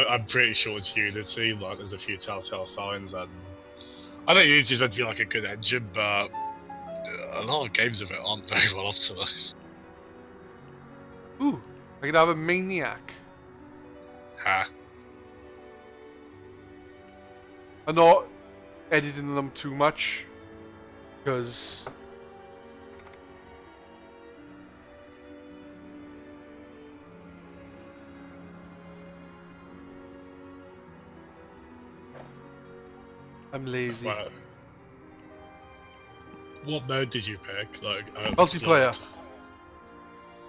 I'm pretty sure it's Unity. Like, there's a few telltale signs, and I know Unity's meant to be like a good engine, but a lot of games of it aren't very well optimized. Ooh, I could have a maniac. Ha. I'm not editing them too much, because I'm lazy. Well, what mode did you pick? Like Multiplayer. Explorer?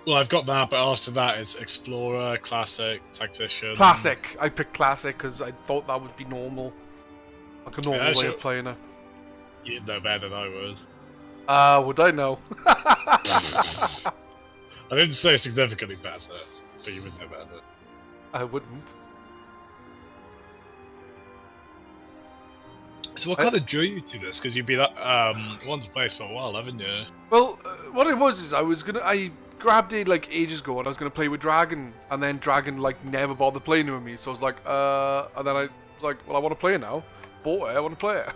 Well, I've got that, but after that it's Explorer, Classic, Tactician. Classic. I picked Classic because I thought that would be normal. Like a normal way of playing it. You'd know better than I would. Would I know? I didn't say significantly better, but you would know better. I wouldn't. So what kind of drew you to this? Because you've been wanting to play this for a while, haven't you? Well, what it was is I grabbed it like ages ago and I was gonna play with Dragon, and then Dragon like never bothered playing with me, so I was like, and then I was like, well, I want to play it now. Bought it, I want to play it.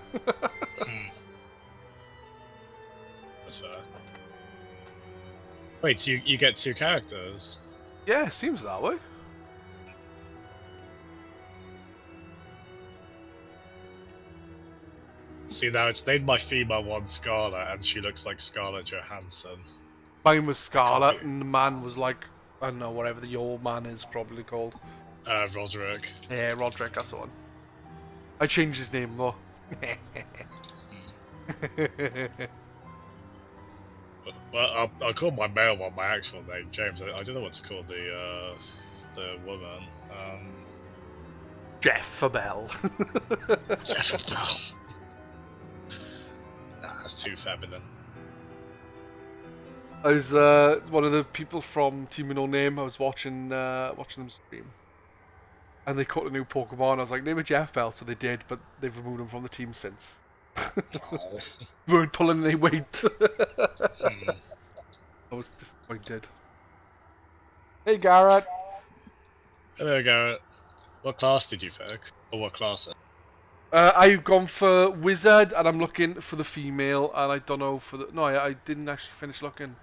That's fair. Wait, so you get two characters? Yeah, seems that way. See, now it's named my female one Scarlet, and she looks like Scarlett Johansson. Mine was Scarlet, and the man was like, I don't know, whatever the old man is probably called. Roderick. Yeah, Roderick, that's the one. I changed his name though. Well, I'll call my male one my actual name, James. I don't know what's called the woman. Jeffabelle. Jeffabelle. Nah, that's too feminine. I was one of the people from Team with No Name. I was watching them stream, and they caught a new Pokemon. I was like, name it Jeffabelle, so they did, but they've removed him from the team since. Oh. Weren't pulling any weight. I was disappointed. Hey Garrett. Hello Garrett. What class did you pick? Or what class? I've gone for Wizard, and I'm looking for the female, and I don't know for the... No, I didn't actually finish looking.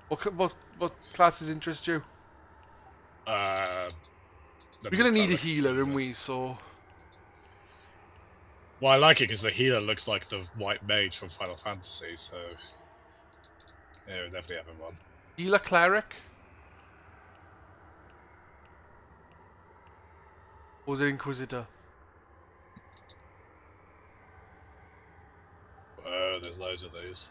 What classes interest you? We're gonna need a healer, aren't we? So... Well, I like it because the healer looks like the white mage from Final Fantasy, so... Yeah, we're definitely having one. Healer Cleric? Or was it Inquisitor? Oh, there's loads of these.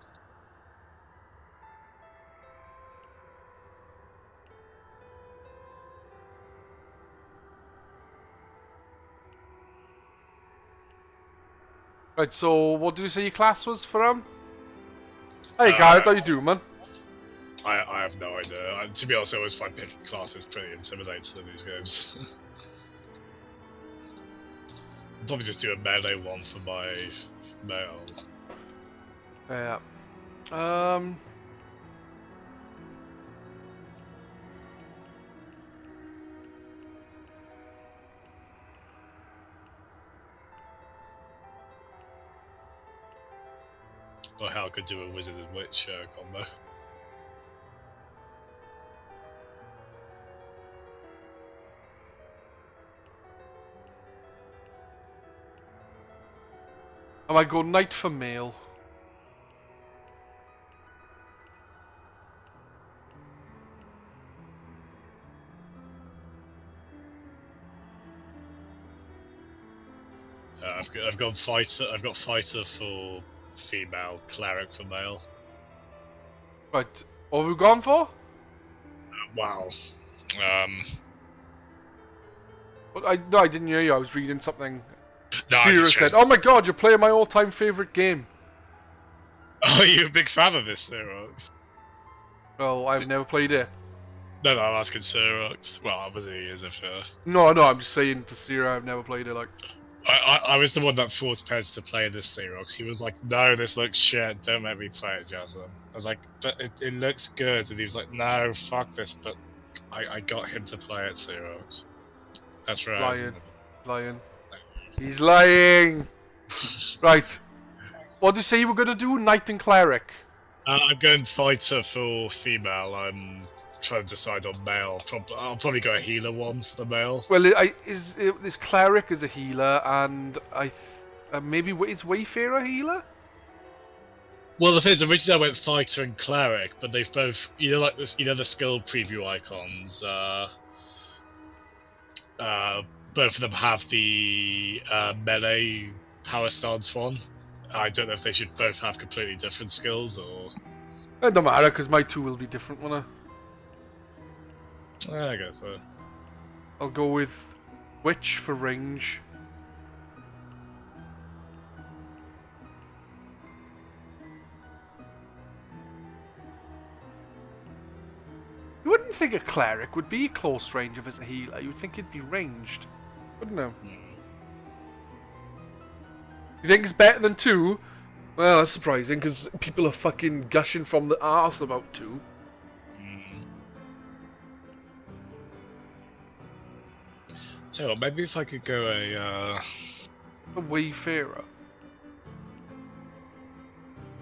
Right, so what did you say your class was for him? Hey Garrett, how you doing, man? I have no idea. To be honest, I always find picking classes pretty intimidating in these games. I'll probably just do a melee one for my male. Yeah. Or how I could do a wizard and witch combo. I might go knight for male. I've got fighter. I've got fighter for female, cleric for male. Right, what have we gone for? Wow. No, I didn't hear you. I was reading something. No, Kira said, "Oh my God, you're playing my all-time favorite game." Oh, you're a big fan of this, Xerox? Well, I've never played it. No, I'm asking Xerox. Well, obviously he is a fair. No, I'm just saying to Sierra, I've never played it. Like, I was the one that forced Pez to play this Xerox. He was like, "No, this looks shit. Don't make me play it, Jazzem." I was like, "But it looks good," and he was like, "No, fuck this." But I got him to play it, Xerox. That's right. Lying. Lying. He's lying! Right. What did you say you were going to do? Knight and Cleric? I'm going fighter for female. I'm trying to decide on male. I'll probably go a healer one for the male. Well, this Cleric is a healer, and maybe is Wayfarer a healer? Well, the thing is, originally I went fighter and cleric, but they've both, like this, the skill preview icons. Both of them have the melee power stance one. I don't know if they should both have completely different skills or. It don't matter because my two will be different, won't I? I guess so. I'll go with Witch for range. You wouldn't think a cleric would be close range if it's a healer. You would think it'd be ranged, wouldn't you? You think it's better than 2? Well, that's surprising because people are fucking gushing from the arse about 2. Tell you what, maybe if I could go a Wayfarer.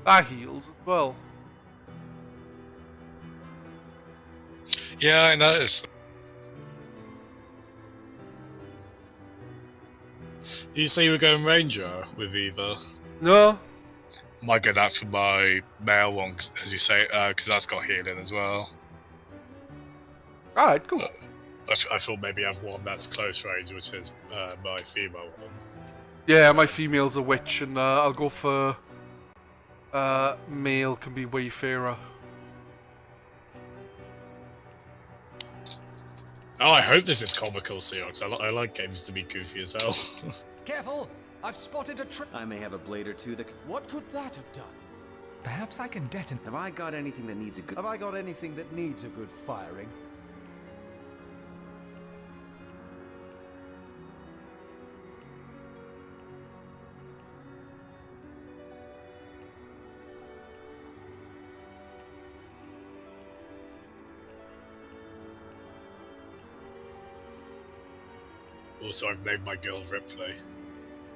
That heals as well. Yeah, I noticed. Did you say you were going Ranger with Eva? No. Might go that for my male one, as you say, because that's got healing as well. Alright, cool. I thought maybe I have one that's close range, which is my female one. Yeah, my female's a witch, and I'll go for male can be Wayfarer. Oh, I hope this is comical, Seahawks. I like games to be goofy as hell. Careful! I've spotted a trap. I may have a blade or two that. What could that have done? Perhaps I can detonate. Have I got anything that needs a good? Have I got anything that needs a good firing? Also, I've named my girl Ripley.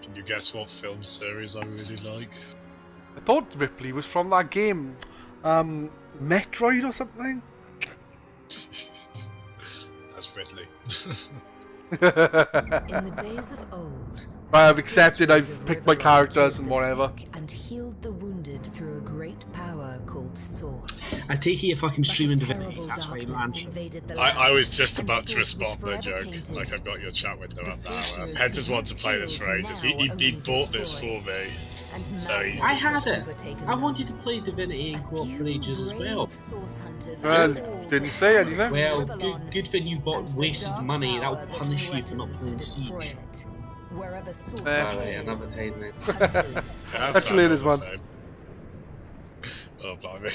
Can you guess what film series I really like? I thought Ripley was from that game, Metroid or something. That's Ridley. In the days of old, I've accepted. I've picked my characters and whatever. And healed the wounded through a great power called Source. I take it you're fucking streaming Divinity. That's why you answer. I was just about to respond, no joke. Like, I've got your chat window up now. Hender's wanted to play this for ages. He bought this for me. So I had it. I wanted to play Divinity in co-op for ages as well. Well, didn't say anything. Well, good thing you bought wasted money. That will punish you for not playing Siege. Sorry, another time then. Catch you later, man. Oh, blimey.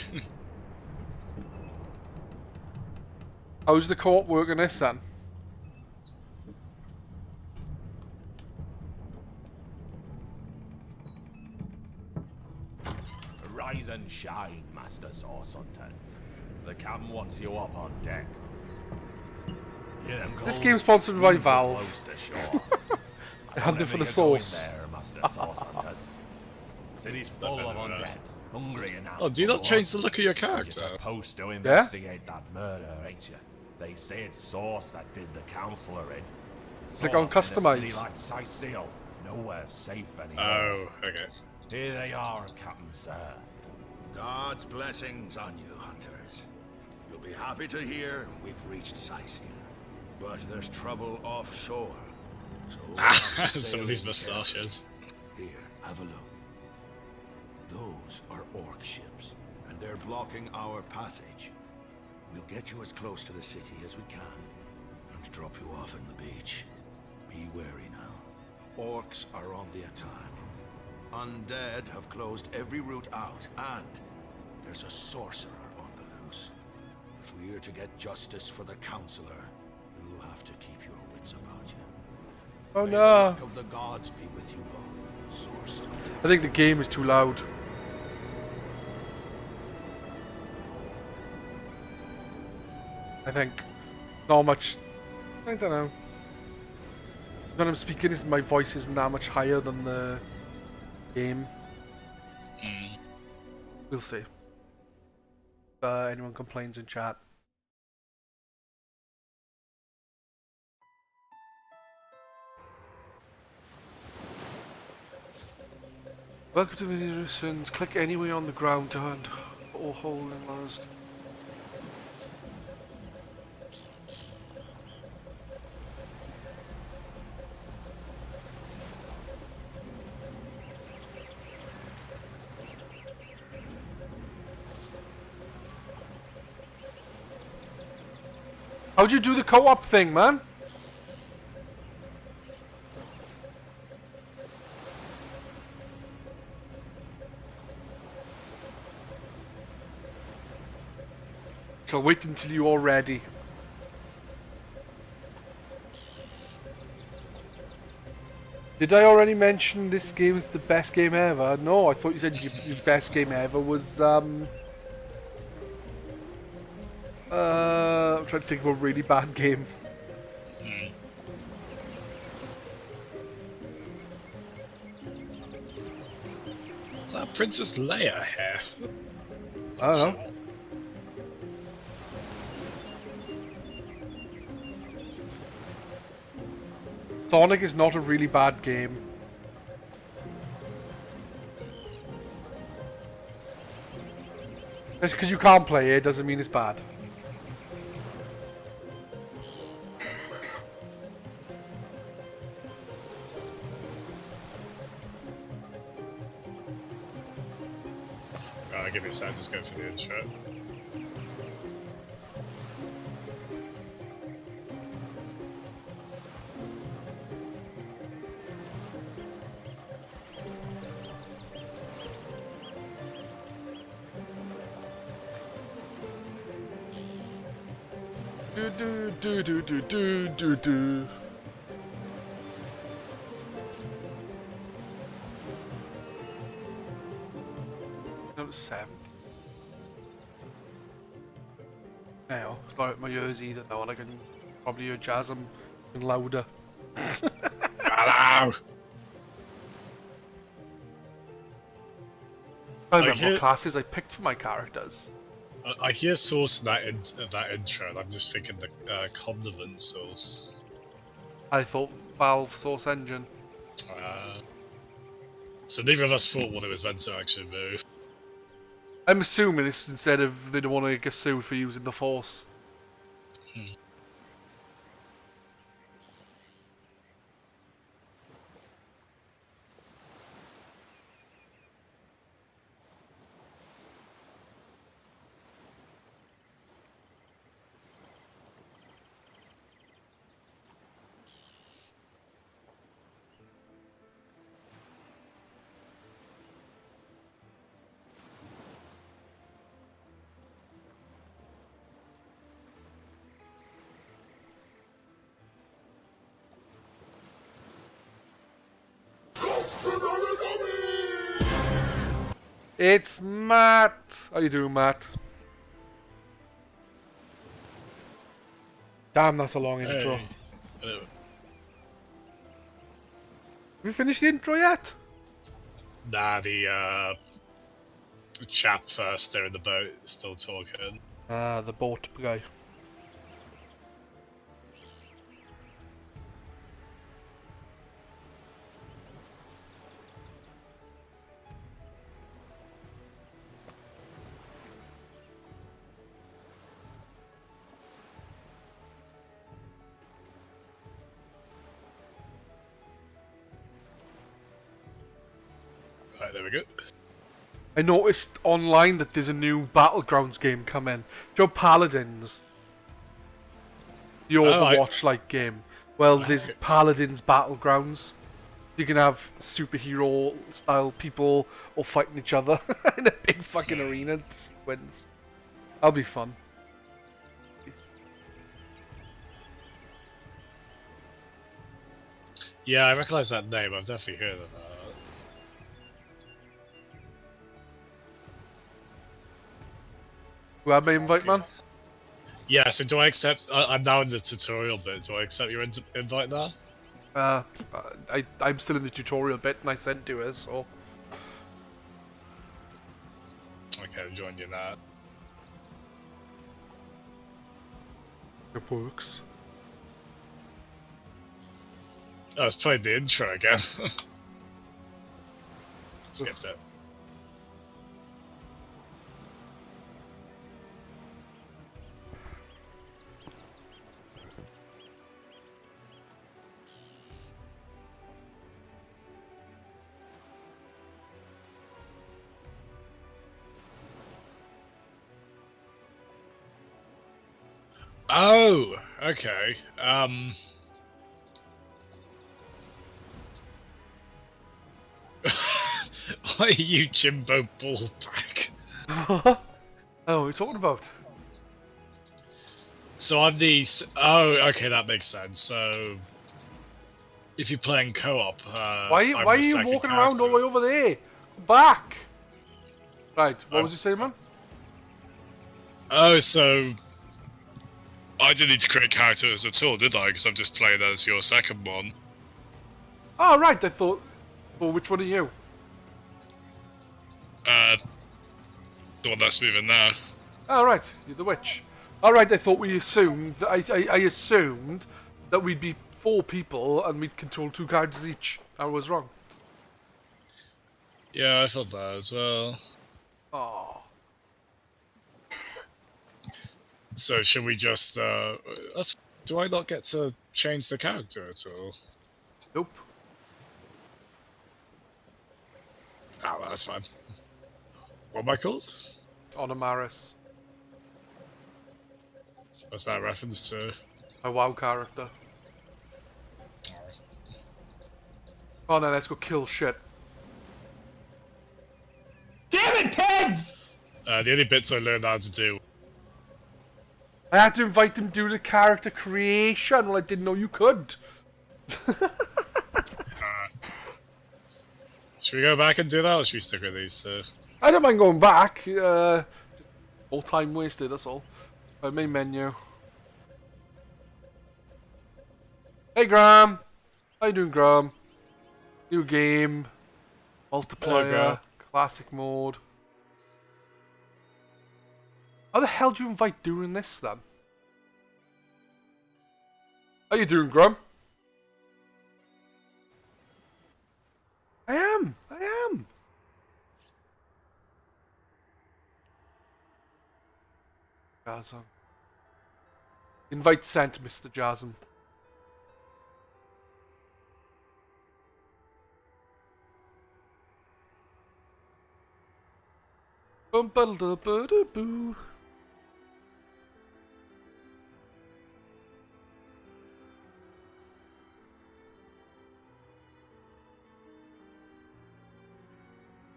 How's the co-op working this then? Rise and shine, Master Source Hunters. The cam wants you up on deck. This game's sponsored by Valve. They had it for the sauce. There, Master Source Hunters. City's full of undead, hungry enough. Oh, do you not change the look of your character? You're supposed to investigate that murder, ain't you? They say it's Source that did the counselor in. Click on customize. Like Sicil, nowhere safe anymore. Oh, okay. Here they are, Captain Sir. God's blessings on you, hunters. You'll be happy to hear we've reached Sicil. But there's trouble offshore. So some of these moustaches. Here, have a look. Those are orc ships, and they're blocking our passage. We'll get you as close to the city as we can, and drop you off in the beach. Be wary now. Orcs are on the attack. Undead have closed every route out, and there's a sorcerer on the loose. If we're to get justice for the counselor, you'll have to keep your wits about you. Oh May no! the luck of the gods be with you both, Source Hunter. I think the game is too loud. I think not much. I don't know. When I'm speaking, my voice isn't that much higher than the game. We'll see. Anyone complains in chat. Welcome to Divinity. Click anywhere on the ground to hunt or hold in last. How'd you do the co-op thing, man? So wait until you're ready. Did I already mention this game is the best game ever? No, I thought you said your best game ever was I'm trying to think of a really bad game. Is that Princess Leia hair? I don't know. Sonic is not a really bad game. Just because you can't play it doesn't mean it's bad. Give me a sec, just go for the intro. Do. Number 7. Now, got out my ears either now, and I can probably hear Jazzem louder. Hello! I remember what classes I picked for my characters. I hear Source in that intro, and I'm just thinking the condiment Source. I thought Valve Source Engine. So neither of us thought what it was meant to actually move. I'm assuming it's instead of they don't want to get sued for using the Force. It's Matt! How you doing, Matt? Damn, that's a long intro. Hello. Have you finished the intro yet? Nah, the chap there in the boat is still talking. Ah, the boat guy. Right, there we go. I noticed online that there's a new Battlegrounds game coming. Joe Paladins. The Overwatch-like game. Well, there's Paladins Battlegrounds. You can have superhero-style people all fighting each other in a big fucking arena. Wins. That'll be fun. Yeah, I recognise that name. I've definitely heard of that. Do I have my invite, man? Yeah, so do I accept... I'm now in the tutorial bit. Do I accept your invite now? I'm still in the tutorial bit, and I sent to her, so... Okay, I've joined you now. It works. Oh, let's play the intro again. Skipped it. Oh, okay. Why are you Jimbo Ballback? Oh, what are you talking about? So I'm these. Oh, okay, that makes sense. So if you're playing co-op, Why are you walking around all the way over there? Back! Right, what was you saying, man? Oh, so I didn't need to create characters at all, did I? Because I'm just playing as your second one. Oh, right, I thought... Well, which one are you? The one that's moving now. Oh, right, you're the witch. Alright, I thought we assumed... I assumed that we'd be 4 people and we'd control 2 characters each. I was wrong. Yeah, I thought that as well. Oh. So should we just, do I not get to change the character at all? Nope. Ah, well, that's fine. What am I called? Onomaris. What's that reference to? A WoW character. Oh no, let's go kill shit. Damn it, Peds! The only bits I learned how to do. I had to invite them to do the character creation. Well, I didn't know you could. Should we go back and do that, or should we stick with these two? I don't mind going back. All time wasted, that's all. Right, main menu. Hey Graham! How you doing, Graham? New game. Multiplayer. Hello, Classic mode. How the hell do you invite doing this then? How you doing, Graham? I am. Jazzem. Invite sent, Mr. Jazzem. Bum-ba-da-ba-da-boo.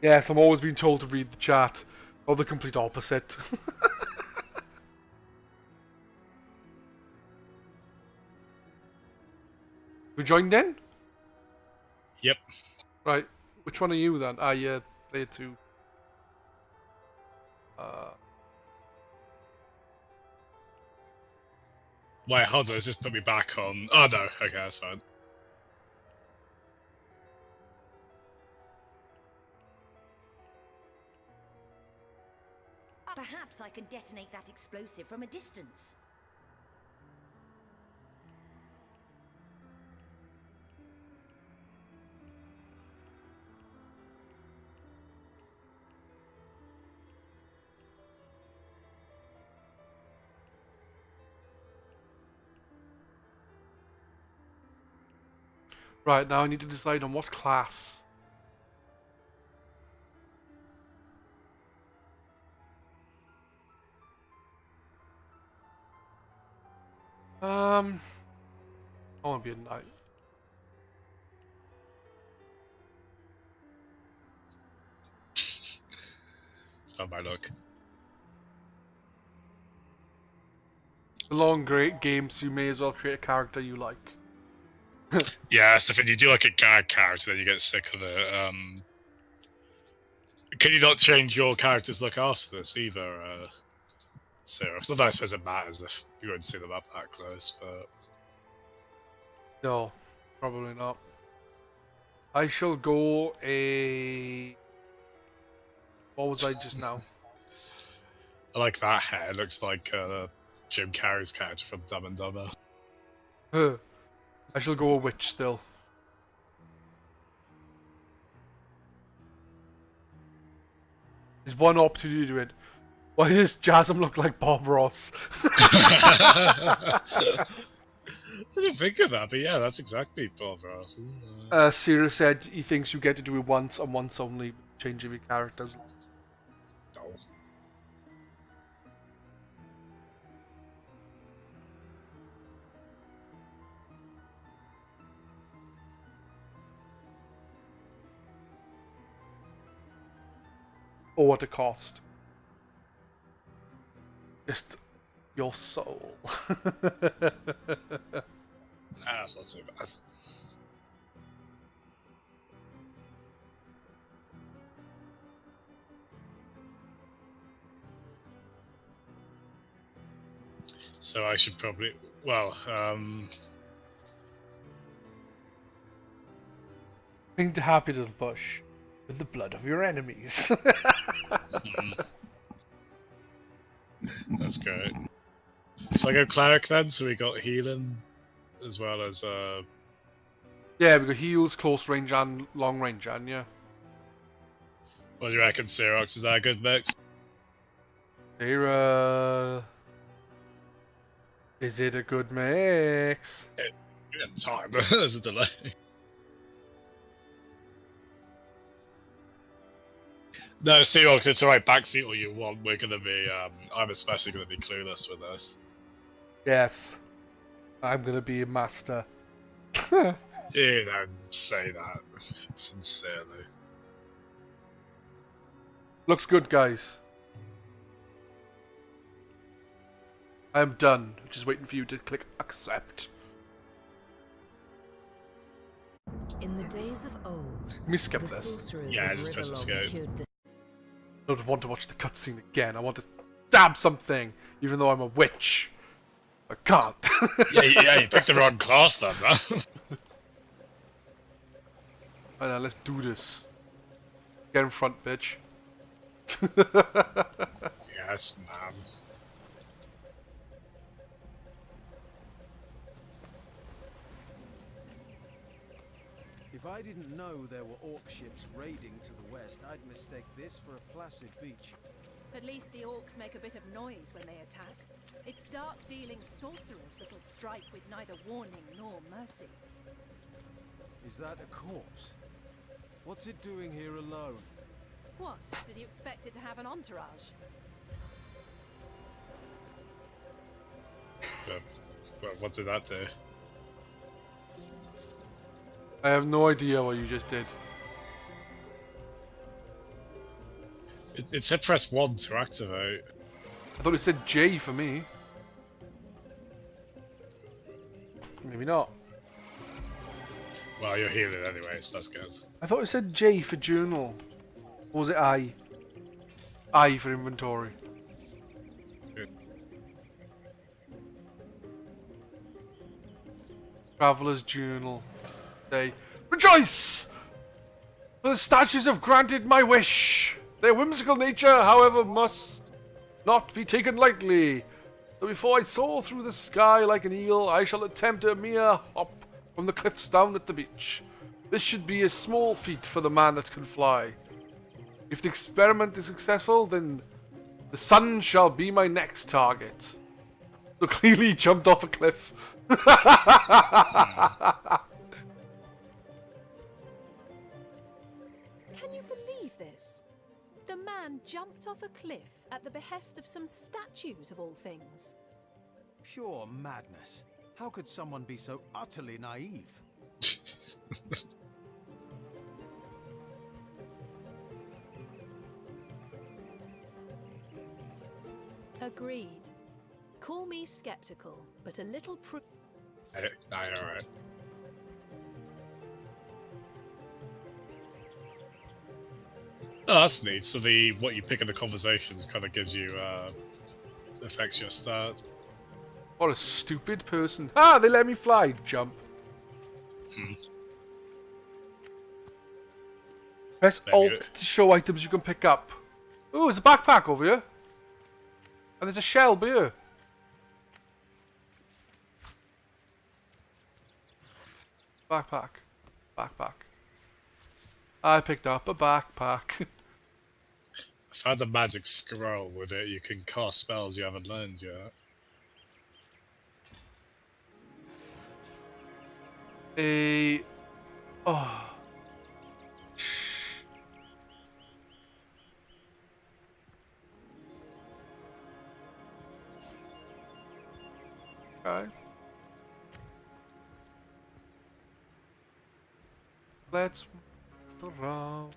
Yes, I'm always being told to read the chat, or the complete opposite. We joined in? Yep. Right, which one are you then? Ah, yeah, player 2. Wait, hold on, let's just put me back on. Oh no, okay, that's fine. Perhaps I can detonate that explosive from a distance. Right, now I need to decide on what class. I want to be a knight. Oh my luck. The long great games, so you may as well create a character you like. Yeah, that's the thing. You do like a gag character, then you get sick of it. Can you not change your character's look after this either, Sarah? Because I suppose it matters if you wouldn't see them up that close, but... No. Probably not. I shall go a... What was I just now? I like that hair. Looks like Jim Carrey's character from Dumb and Dumber. I shall go a witch still. There's one opportunity to do it. Why does Jazzem look like Bob Ross? I didn't think of that, but yeah, that's exactly Bob Ross. Sierra said he thinks you get to do it once and once only, changing your characters. No. Or at a cost. Just your soul. That's not so bad. So I should probably, well, Bring the happy little bush with the blood of your enemies. That's great. Shall I go cleric then? So we got healing as well as Yeah, we got heals, close range and long range, and yeah. what do you reckon, Xerox? Is that a good mix? Sarah, is it a good mix? We have time, but there's a delay. No, Xerox, it's alright. Backseat all you want. We're gonna be. I'm especially gonna be clueless with this. Yes, I'm gonna be a master. You don't say that sincerely. Looks good, guys. I am done. Just waiting for you to click accept. In the days of old, Let me skip the this. sorcerers Yeah, of just press Riverlong escape. cured the I don't want to watch the cutscene again. I want to stab something, even though I'm a witch. I can't. yeah, you picked the wrong class then, man. Alright, now let's do this. Get in front, bitch. Yes, man. If I didn't know there were orc ships raiding to the west, I'd mistake this for a placid beach. At least the orcs make a bit of noise when they attack. It's dark-dealing sorcerers that'll strike with neither warning nor mercy. Is that a corpse? What's it doing here alone? What? Did you expect it to have an entourage? Well, what did that do? I have no idea what you just did. It said press 1 to activate. I thought it said J for me. Maybe not. Well, you're healing anyway, so that's good. I thought it said J for journal. Or was it I? I for inventory. Good. Traveler's journal. Say, rejoice! For the statues have granted my wish. Their whimsical nature, however, must not be taken lightly. So before I soar through the sky like an eel, I shall attempt a mere hop from the cliffs down at the beach. This should be a small feat for the man that can fly. If the experiment is successful, then the sun shall be my next target. So clearly he jumped off a cliff. Can you believe this? The man jumped off a cliff at the behest of some statues of all things. Pure madness. How could someone be so utterly naive? Agreed. Call me skeptical, but a little Alright. Oh, that's neat. So what you pick in the conversations kind of gives you affects your stats. What a stupid person. Ah, they let me fly. Jump. Press Maybe Alt to show items you can pick up. Oh, there's a backpack over here. And there's a shell here. Backpack. Backpack. I picked up a backpack. I found a magic scroll with it. You can cast spells you haven't learned yet. Oh. Okay. Let's move around.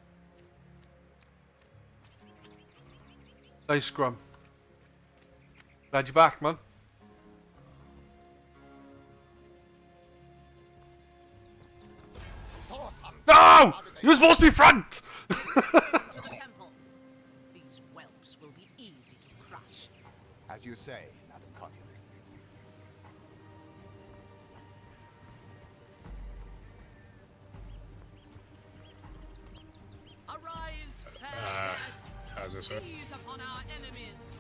Nice scrum. Glad you're back, man. No! You're supposed to be front! To the temple. These whelps will be easy to crush. As you say, Madam Conduit. Arise, how's this work? seize upon our enemies.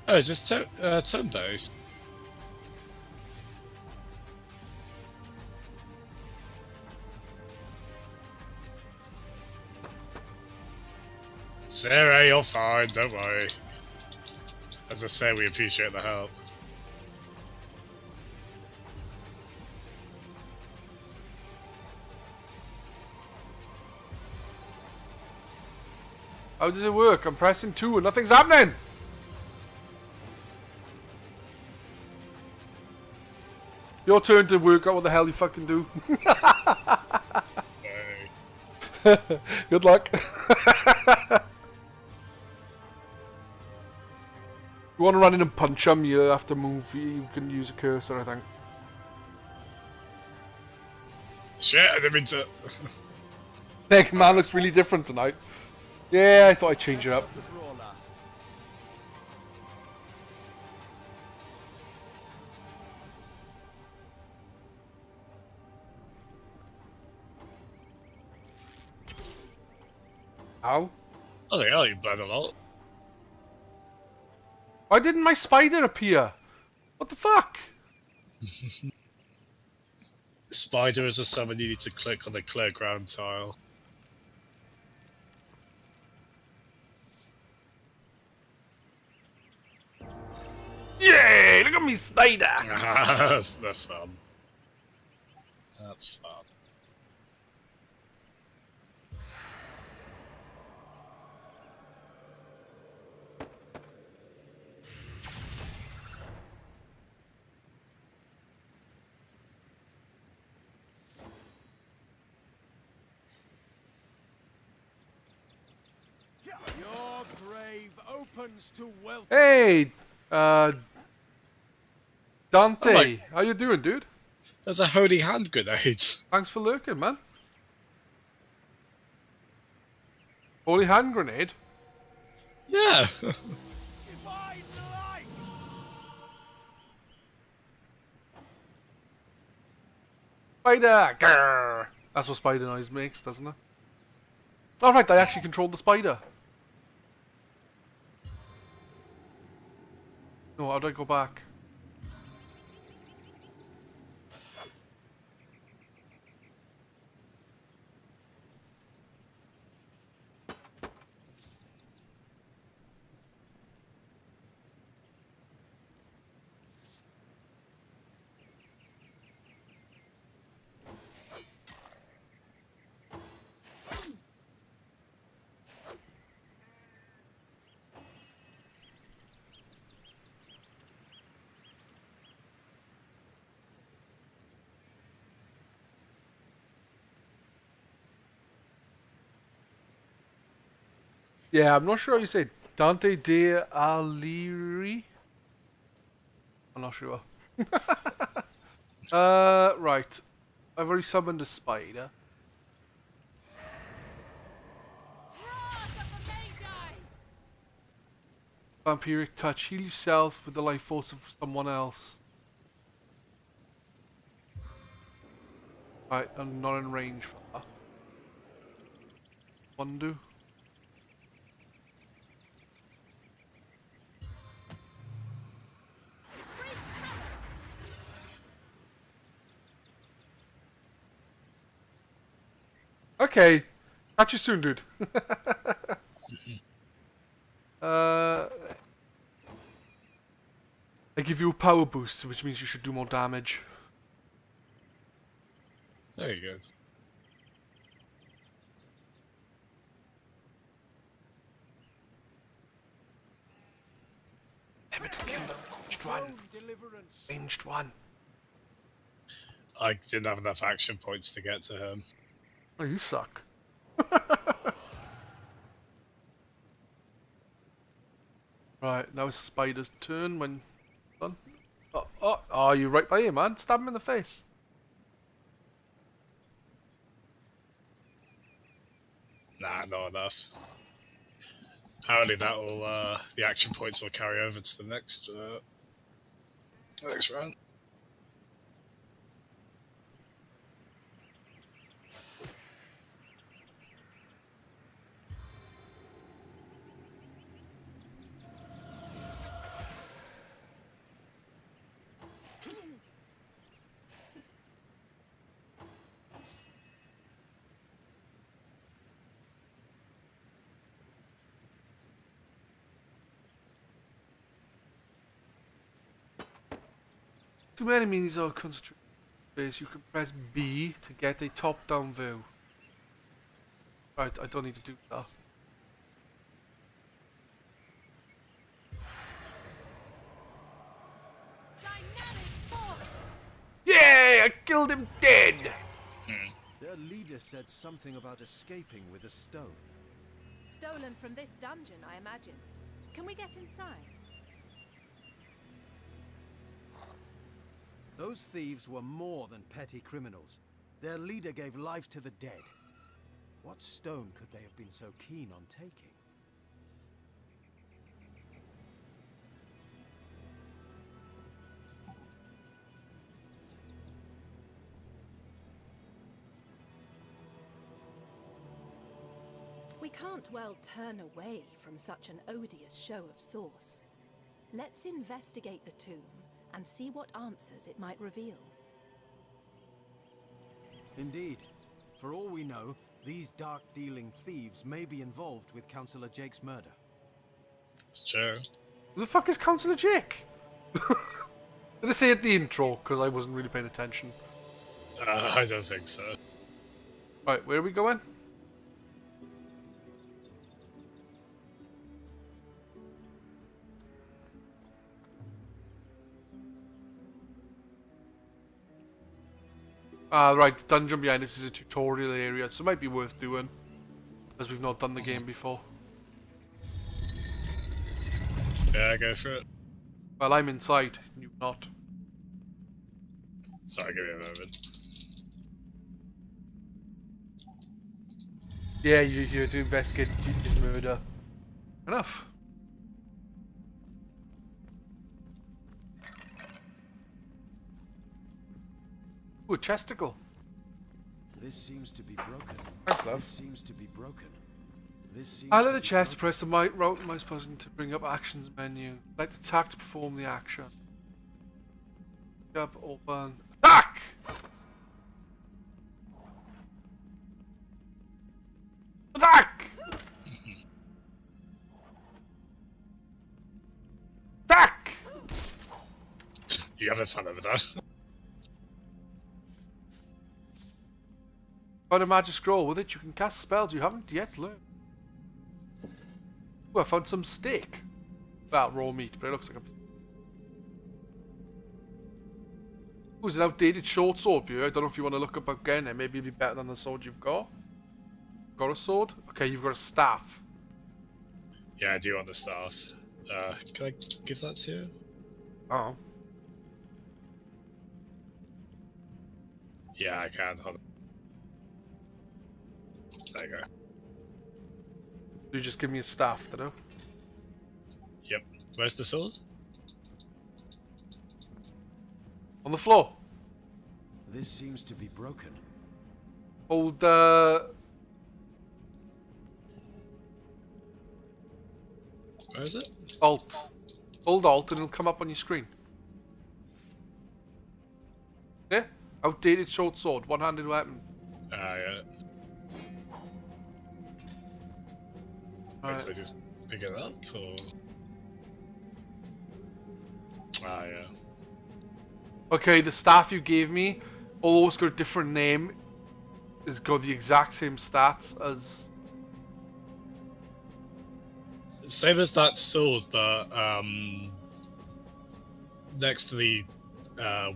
Oh, is this turn-based? Sarah, you're fine, don't worry. As I say, we appreciate the help. How does it work? I'm pressing 2 and nothing's happening! Your turn to work out what the hell you fucking do. Good luck. You want to run in and punch him, you have to move. You can use a cursor, I think. Shit, I didn't mean to... Neck man looks really different tonight. Yeah, I thought I'd change it up. Ow. Oh, they are, you bled a lot. Why didn't my spider appear? What the fuck? Spider is a summon, you need to click on the clear ground tile. Yay! Look at me spider! That's fun. That's fun. Your grave opens to welcome. Hey! Dante, Oh my- how you doing, dude? There's a holy hand grenade. Thanks for lurking, man. Holy hand grenade? Yeah. Divine light. Spider! Grrr. That's what spider noise makes, doesn't it? Alright, I actually controlled the spider. No, how do I go back? Yeah, I'm not sure how you say it. Dante de Alighieri? I'm not sure. Right. I've already summoned a spider. Vampiric touch. Heal yourself with the life force of someone else. Right, I'm not in range for that. Undo. Okay. Catch you soon, dude. I give you a power boost, which means you should do more damage. There you go. Ranged one. I didn't have enough action points to get to him. Oh, you suck. Right, now it's Spider's turn when done. Oh, you're right by him, man. Stab him in the face. Nah, not enough. Apparently that will, the action points will carry over to the next round. Too many enemies are concentrated space. You can press B to get a top-down view. Right, I don't need to do that. Yay! I killed him dead! Their leader said something about escaping with a stone. Stolen from this dungeon, I imagine. Can we get inside? Those thieves were more than petty criminals. Their leader gave life to the dead. What stone could they have been so keen on taking? We can't well turn away from such an odious show of source. Let's investigate the tomb and see what answers it might reveal. Indeed. For all we know, these dark-dealing thieves may be involved with Councillor Jake's murder. It's true. Who the fuck is Councillor Jake? Did I say at the intro? Because I wasn't really paying attention. I don't think so. Right, where are we going? Right, the dungeon behind us is a tutorial area, so it might be worth doing, as we've not done the game before. Yeah, go for it. Well, I'm inside, you not. Sorry, give me a moment. Yeah, you're here to investigate his murder. Enough. Ooh, a chesticle. This seems to be broken. Thanks, love. This seems to be broken. This seems Out to of the be chest, broken. press the right mouse button to bring up actions menu. Select attack to perform the action. Pick up, open, attack! Attack! Attack! You having fun over there? Find a magic scroll. With it, you can cast spells you haven't yet learned. Ooh, I found some steak. Well, raw meat, but it looks like a... Ooh, it's an outdated short sword view. I don't know if you want to look up again, and maybe it'll be better than the sword you've got. Got a sword? Okay, you've got a staff. Yeah, I do want the staff. Can I give that to you? Oh. Yeah, I can. Hold on. There you go. You just give me a staff, did you? Yep. Where's the sword? On the floor. This seems to be broken. Hold, Where is it? Alt. Hold Alt and it'll come up on your screen. Yeah? Outdated short sword, one-handed weapon. Yeah. Wait, so I just pick it up, or...? Yeah. Okay, the staff you gave me, although it's got a different name, has got the exact same stats as... Same as that sword, but, next to the,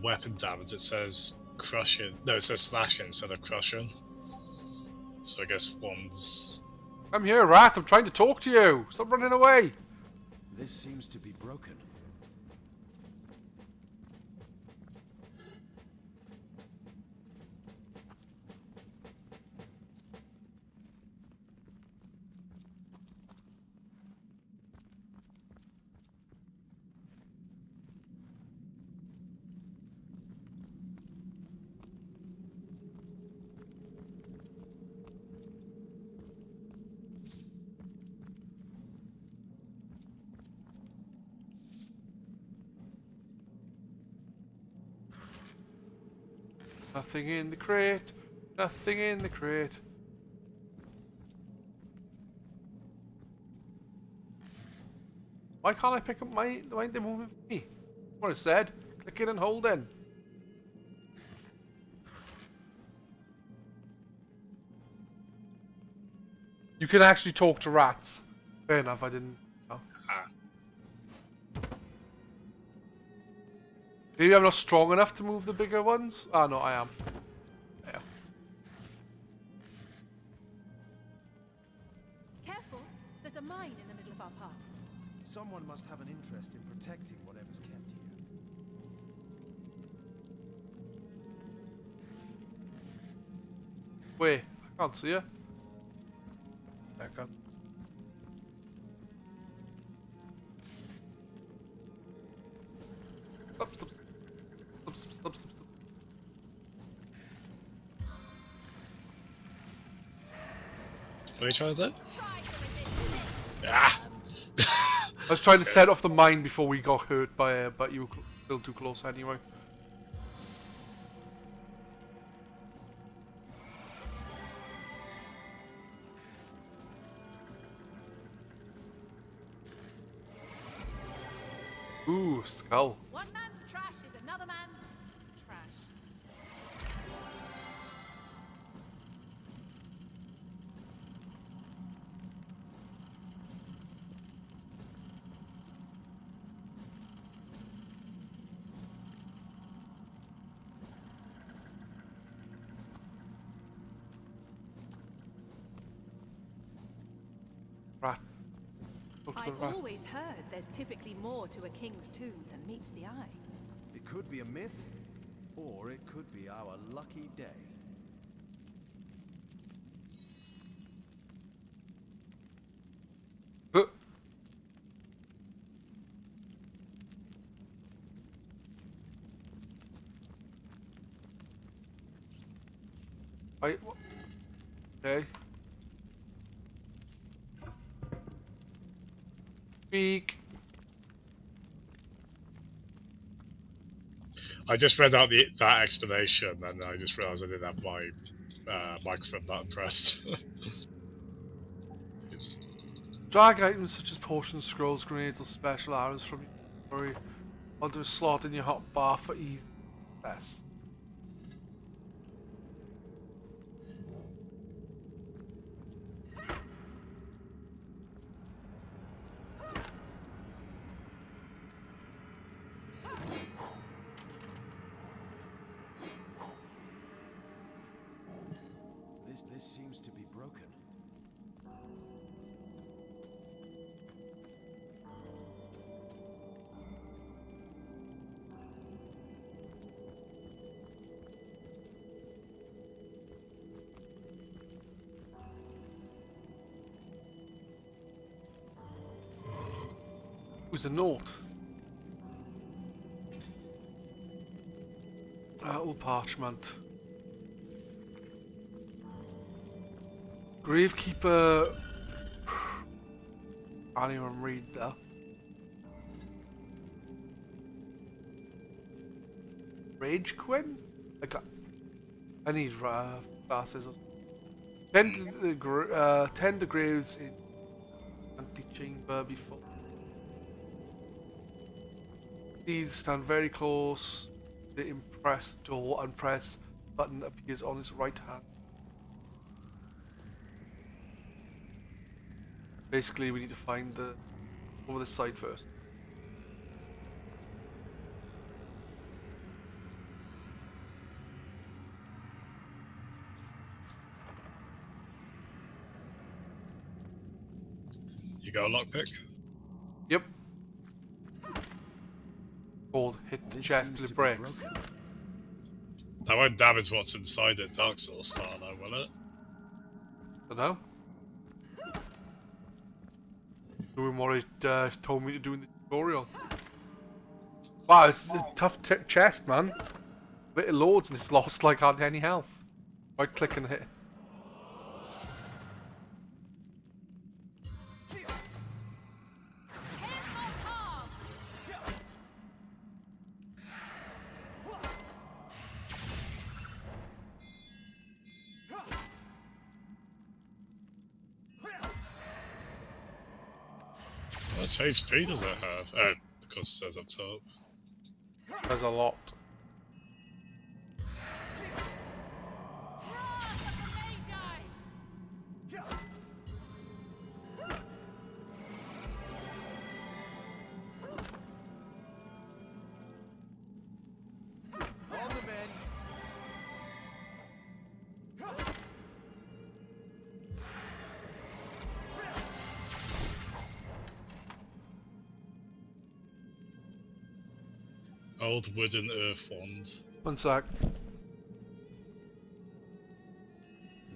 weapon damage it says crushing. No, it says slashing instead of crushing. So I guess one's... I'm here, rat. I'm trying to talk to you. Stop running away. This seems to be broken. Nothing in the crate. Nothing in the crate. Why can't I pick up my... Why aren't they moving for me? What I said. Click in and hold in. You can actually talk to rats. Fair enough, I didn't know. Maybe I'm not strong enough to move the bigger ones? Ah, no, I am. Yeah. Careful, there's a mine in the middle of our path. Someone must have an interest in protecting whatever's kept here. Wait, I can't see her. I can't. Stop, stop, stop, stop, stop, stop. What are you trying to do? Ah! I was trying to set off the mine before we got hurt by but you were still too close anyway. Ooh, skull. One man's trash is another man's trash. Rat. I've always heard there's typically more to a king's tomb than meets the eye. It could be a myth, or it could be our lucky day. Okay. Speak. I just read out that explanation, and I just realised I didn't have my microphone button pressed. Oops. Drag items such as potions, scrolls, grenades, or special arrows from your inventory onto a slot in your hotbar for easy access. This seems to be broken. was a note. Old parchment. Gravekeeper. I can't even read that. Rage Quinn? I need glasses. Tend the graves in antechamber before. Please stand very close. The impress door and press button appears on his right hand. Basically, we need to find the over this side first. You got a lockpick? Yep. Called hit the chest till it breaks. That won't damage what's inside it, Dark Souls style, though, will it? Dunno. Doing what it told me to do in the tutorial. Wow, it's a tough chest, man. Bit of loads and it's lost like hardly any health. Right click and hit. How much HP does it have? Oh, of course it says up top. There's a lot. Old wooden earth wand. One sec.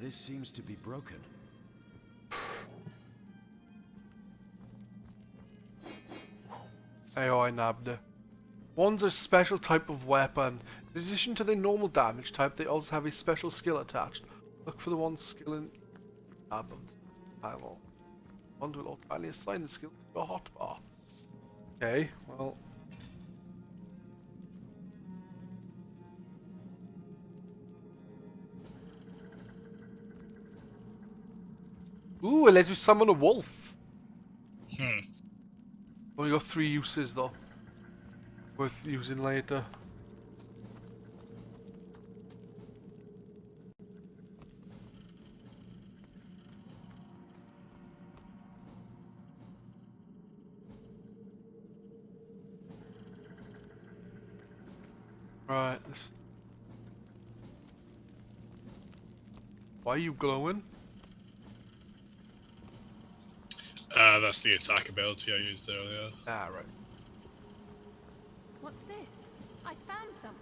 This seems to be broken. Ayo, I nabbed it. One's a special type of weapon. In addition to the normal damage type, they also have a special skill attached. Look for the one skill in tab of the tile. One will automatically assign the skill to a hotbar. Okay, well. Ooh, it lets you summon a wolf. Only got 3 uses though. Worth using later. Right. Why are you glowing? That's the attack ability I used earlier. Ah, right. What's this? I found something.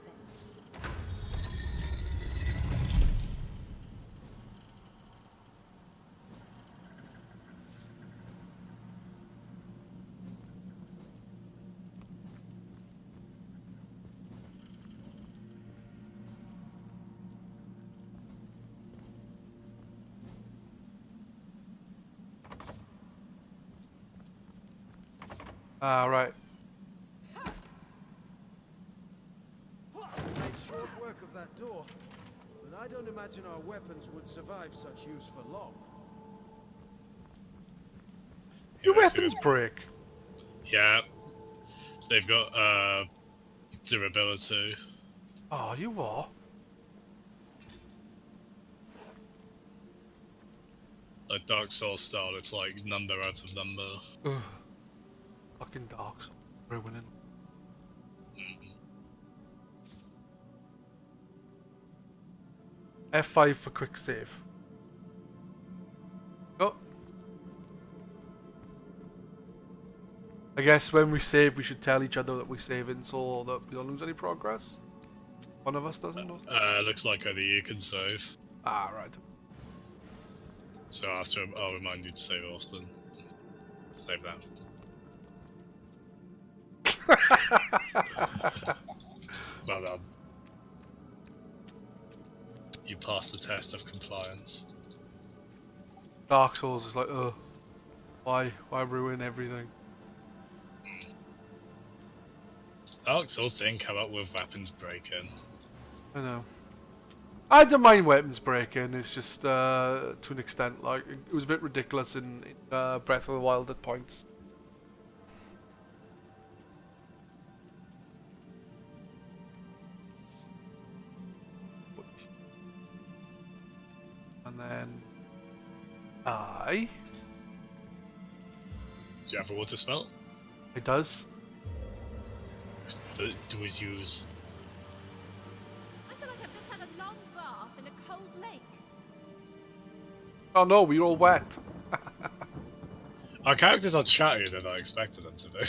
Ah, right. Made short work of that door, but I don't imagine our weapons would survive such use for long. Your weapons break. Yeah. They've got durability. Oh, you are? Like Dark Souls style, it's like number out of number. Ugh. Fucking Dark Souls. Ruining. F5 for quick save. Oh. I guess when we save, we should tell each other that we're saving so that we don't lose any progress. One of us doesn't know. Looks like only you can save. Ah, right. So I'll remind you to save often. Save that. Well done. You passed the test of compliance. Dark Souls is like, why ruin everything? Dark Souls didn't come up with weapons break-in. I know. I don't mind weapons breaking. It's just to an extent, like it was a bit ridiculous in Breath of the Wild at points. And then I. Do you have a water spell? It does. Do we use? I feel like I've just had a long bath in a cold lake. Oh no, we're all wet. Our characters are chattier than I expected them to be.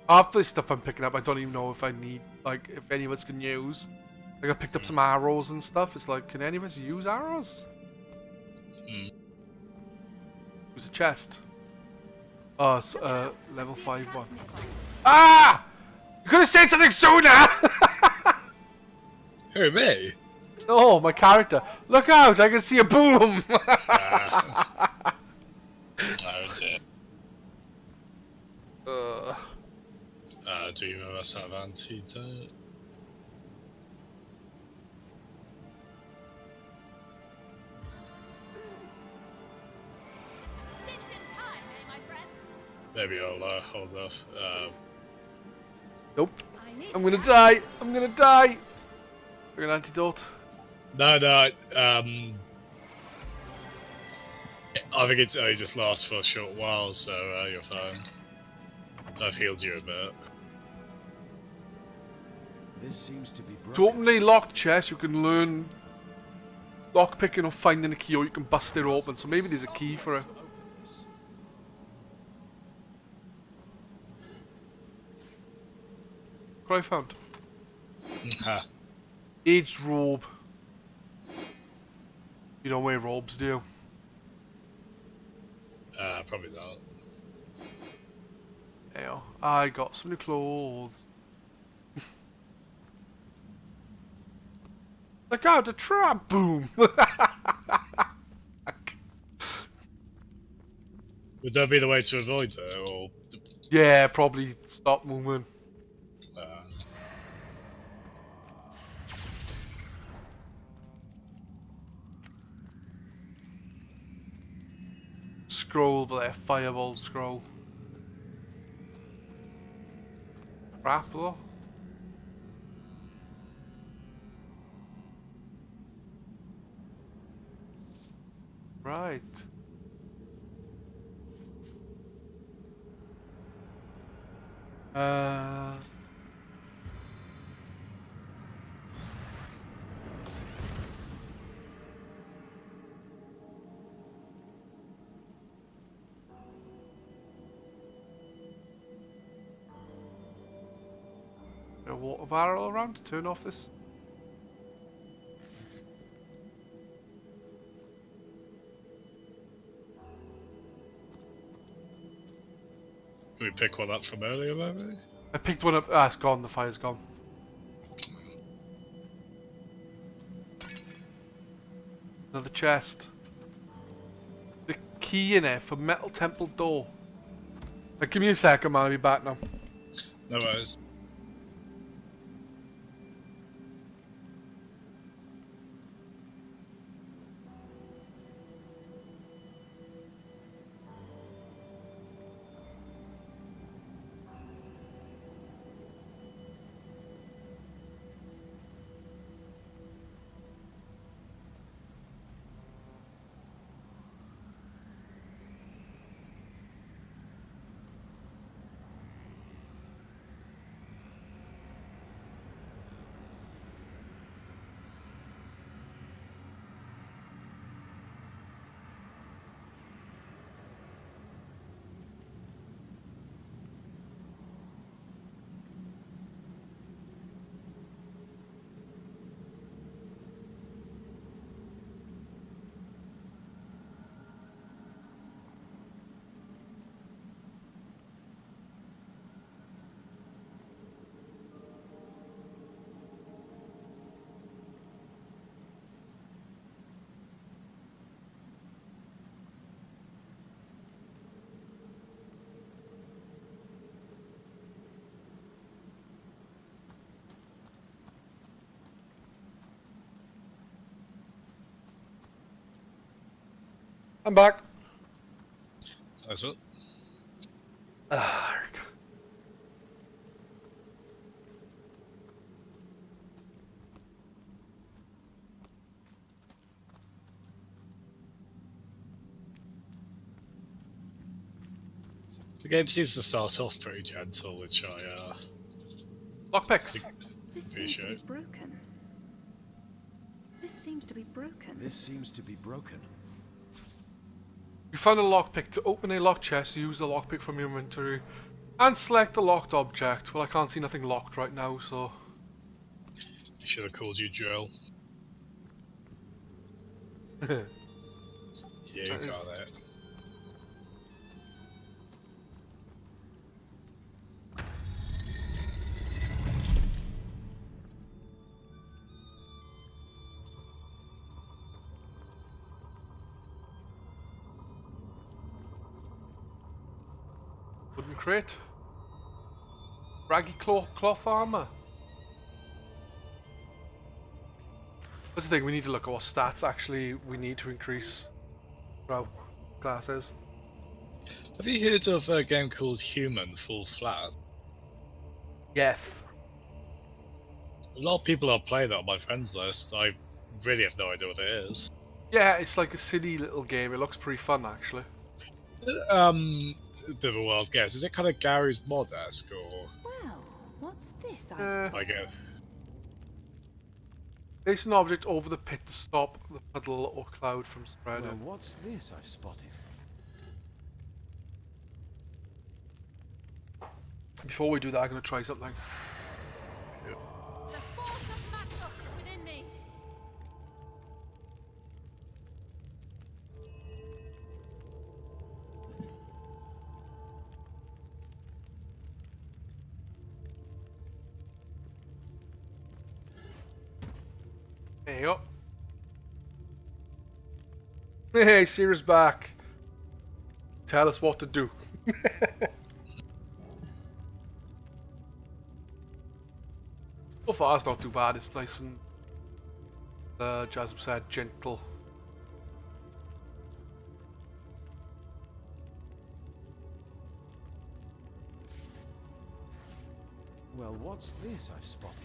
Half the stuff I'm picking up, I don't even know if I need, like, if any of us can use. Like, I picked up some arrows and stuff. It's like, can any of us use arrows? There's a chest. Oh, it's, level 5 one. Ah! You could have said something sooner! Who, me? No, my character. Look out, I can see a boom! Oh dear. Do you of us have antidote? Maybe I'll hold off. Nope. I'm gonna die! I'm gonna die! An antidote. No, I think it only just lasts for a short while, so you're fine. I've healed you a bit. This seems to be To open a locked chest, you can learn lock picking or finding a key, or you can bust it open. So maybe there's a key for it. What I found? Aged robe. You don't wear robes, do you? Probably not. Yeah, I got some new clothes. Look out, a trap! Boom! Would that be the way to avoid it, or? Yeah, probably stop moving. Scroll there, fireball scroll. Crap though. Right. A water barrel around to turn off this. Can we pick one up from earlier, maybe? I picked one up. Ah, it's gone. The fire's gone. Another chest. The key in it for metal temple door. Now, give me a second, man. I'll be back now. No worries. I'm back. That's it. The game seems to start off pretty gentle, which I lockpicks. This seems to be broken. This seems to be broken. This seems to be broken. You found a lockpick. To open a locked chest, use the lockpick from your inventory and select the locked object. Well, I can't see nothing locked right now, so... I should have called you Joel. You got it. Wooden crate. Raggy cloth armor. That's the thing, we need to look at what stats actually we need to increase our classes. Have you heard of a game called Human Full Flat? Yes. A lot of people are playing that on my friends list. I really have no idea what it is. Yeah, it's like a silly little game. It looks pretty fun, actually. A bit of a wild guess. Is it kind of Gary's Mod-esque, or...? Well, what's this I've I get. Place an object over the pit to stop the puddle or cloud from spreading. Well, what's this I've spotted? Before we do that, I'm going to try something. The force of Maxos is within me. There you go. Hey, Seer's back. Tell us what to do. So far, it's not too bad. It's nice and, Jazzem said, gentle. Well, what's this I've spotted?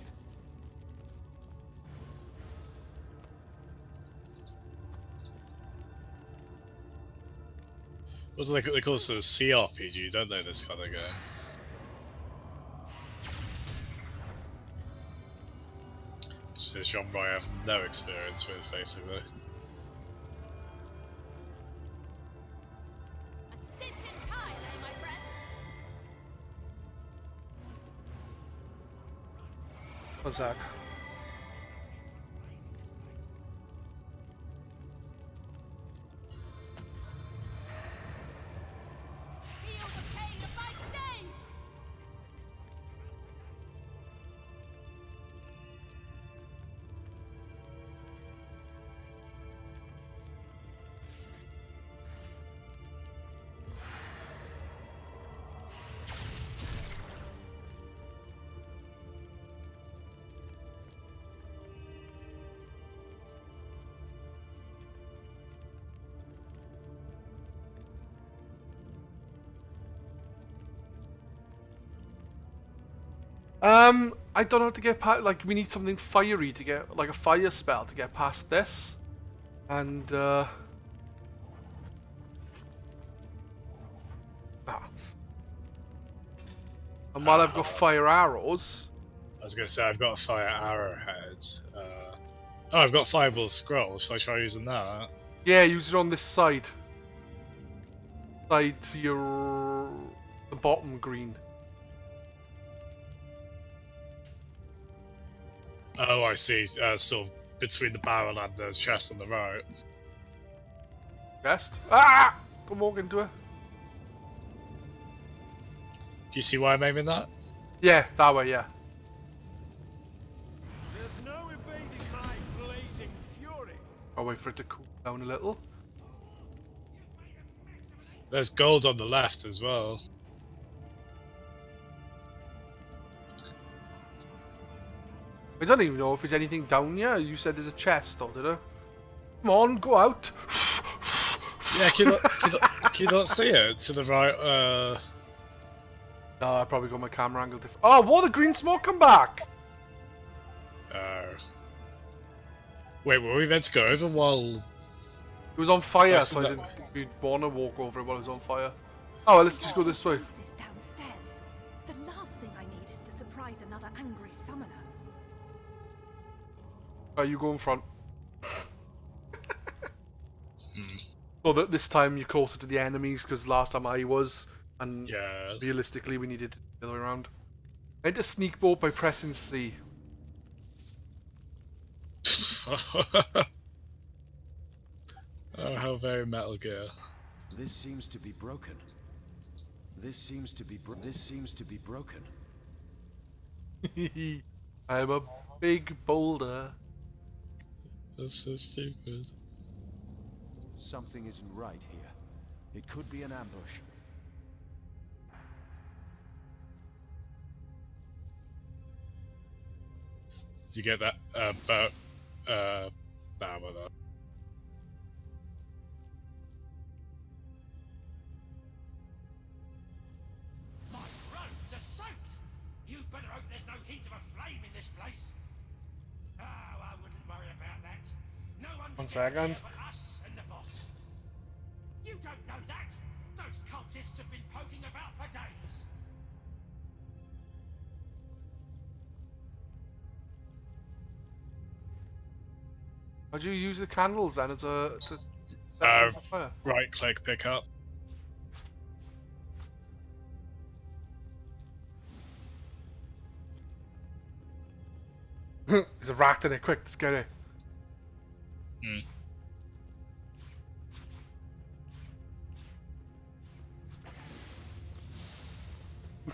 What's it they call it a CRPG, don't they, this kind of game? It's a genre I have no experience with, basically. A stitch in time, eh, my friends? What's that? Feel the pain of my stain! I don't know how to get past, like, we need something fiery to get, like a fire spell to get past this. And, And while I've got fire arrows... I was going to say, I've got a fire arrowhead. Oh, I've got fireball scroll, so I try using that. Yeah, use it on this side. Side to your... the bottom green. Oh, I see. Sort of between the barrel and the chest on the right. Chest? Ah! Don't walk into it. Do you see why I'm aiming that? Yeah, that way, yeah. There's no evading my blazing fury. I'll wait for it to cool down a little. There's gold on the left as well. I don't even know if there's anything down here. You said there's a chest, though, did I? Come on, go out. Yeah, can you not see it to the right? No, I probably got my camera angle different. Oh, what? The green smoke come back! Wait, were we meant to go over while... It was on fire, so I didn't think we'd want to walk over it while it was on fire. Oh, well, let's just go this way. Downstairs. The last thing I need is to surprise another angry summoner. You go in front. So that this time you're closer to the enemies, because last time I was, and realistically we needed to the other way around. Enter sneak boat by pressing C. Oh, how very Metal Gear. This seems to be broken. This seems to be broken. I'm a big boulder. That's so stupid. Something isn't right here. It could be an ambush. Did you get that? Nah, well, My roads are soaked! You better hope there's no hint of a flame in this place. Oh, I wouldn't worry about that. No one One can get second. here but us and the boss. You don't know that! Those cultists have been poking about for days. How'd you use the candles then as a to set them on fire? right click, pick up. There's a rat in it, quick, let's get it.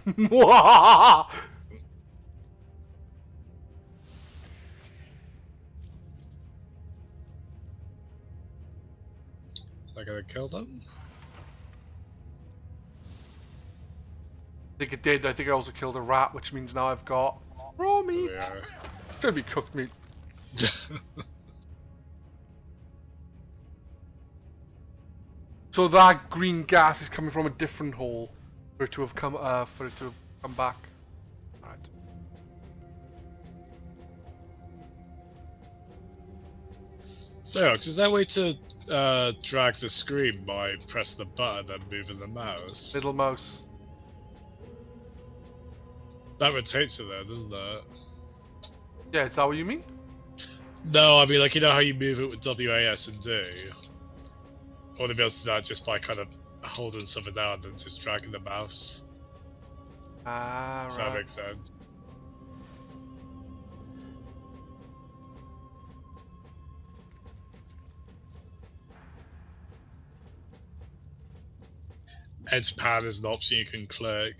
Is that gonna kill them? I think it did. I think I also killed a rat, which means now I've got raw meat. Should be cooked meat. So that green gas is coming from a different hole for it to have come back. Alright. So, Ox, is there a way to drag the screen by pressing the button and moving the mouse? Little mouse. That rotates it though, doesn't it? Yeah, is that what you mean? No, I mean, like, you know how you move it with WAS and D? I want to be able to do that just by kind of holding something down and just dragging the mouse. Ah, If right. that makes sense. Edge pad is an option you can click.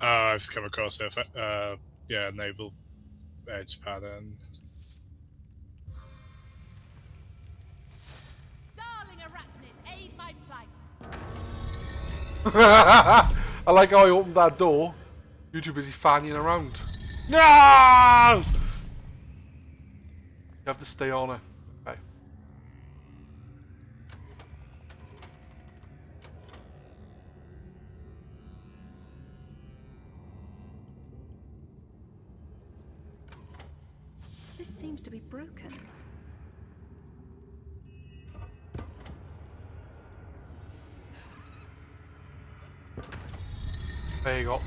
I've come across it. Yeah, enable edge pattern. Darling arachnid, aid my plight. I like how I opened that door. You're too busy fanning around. No! You have to stay on it. Okay. This seems to be broken. There you go.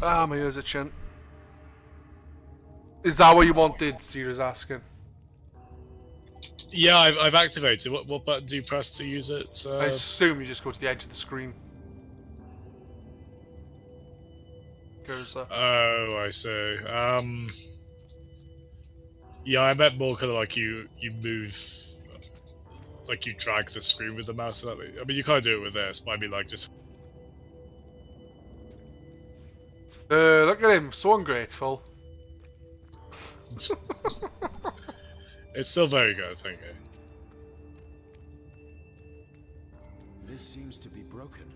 Ah, my ears are chin. Is that what you wanted? Sierra's asking. Yeah, I've activated. What button do you press to use it? I assume you just go to the edge of the screen. Cursor. Oh, I see. Yeah, I meant more kind of like you move, like you drag the screen with the mouse. So that I mean, you can't do it with this, but I mean, like just. Look at him, so ungrateful. It's still very good, thank you. This seems to be broken.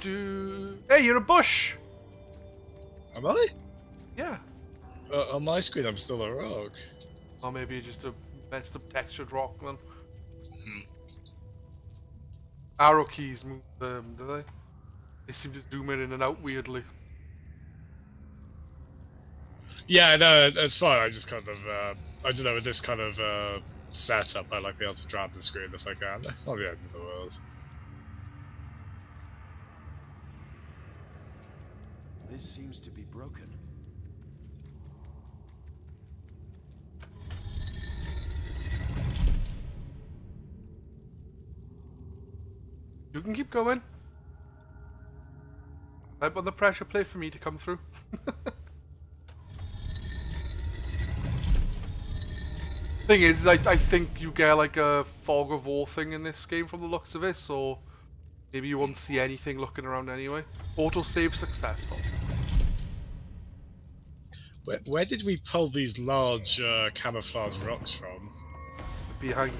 Hey, you're a bush! Am I? Yeah. On my screen, I'm still a rogue. Or maybe just a messed up textured rock then. Arrow keys move them, do they? They seem to zoom in and out weirdly. Yeah, no, it's fine. I just kind of, I don't know, with this kind of setup, I like to be able to drag the screen if I can. Not the end of the world. This seems to be broken. You can keep going. I'm on the pressure plate for me to come through. Thing is, I think you get like a fog of war thing in this game from the looks of it, so maybe you won't see anything looking around anyway. Autosave successful. Where did we pull these large camouflage rocks from? Behind.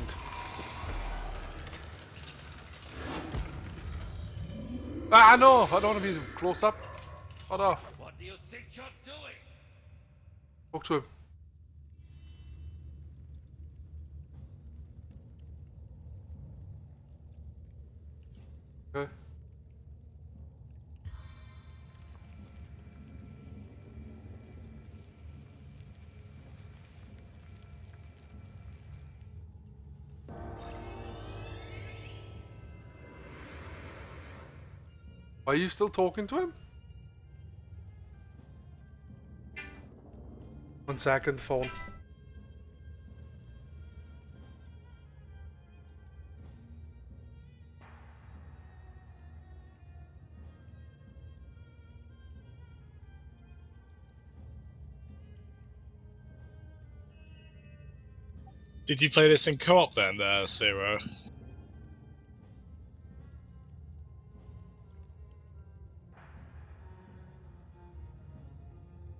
Ah, no! I don't want to be close up. Hold off. What do you think you're doing? Talk to him. Okay. Are you still talking to him? 1 second, phone. Did you play this in co-op then, Zero?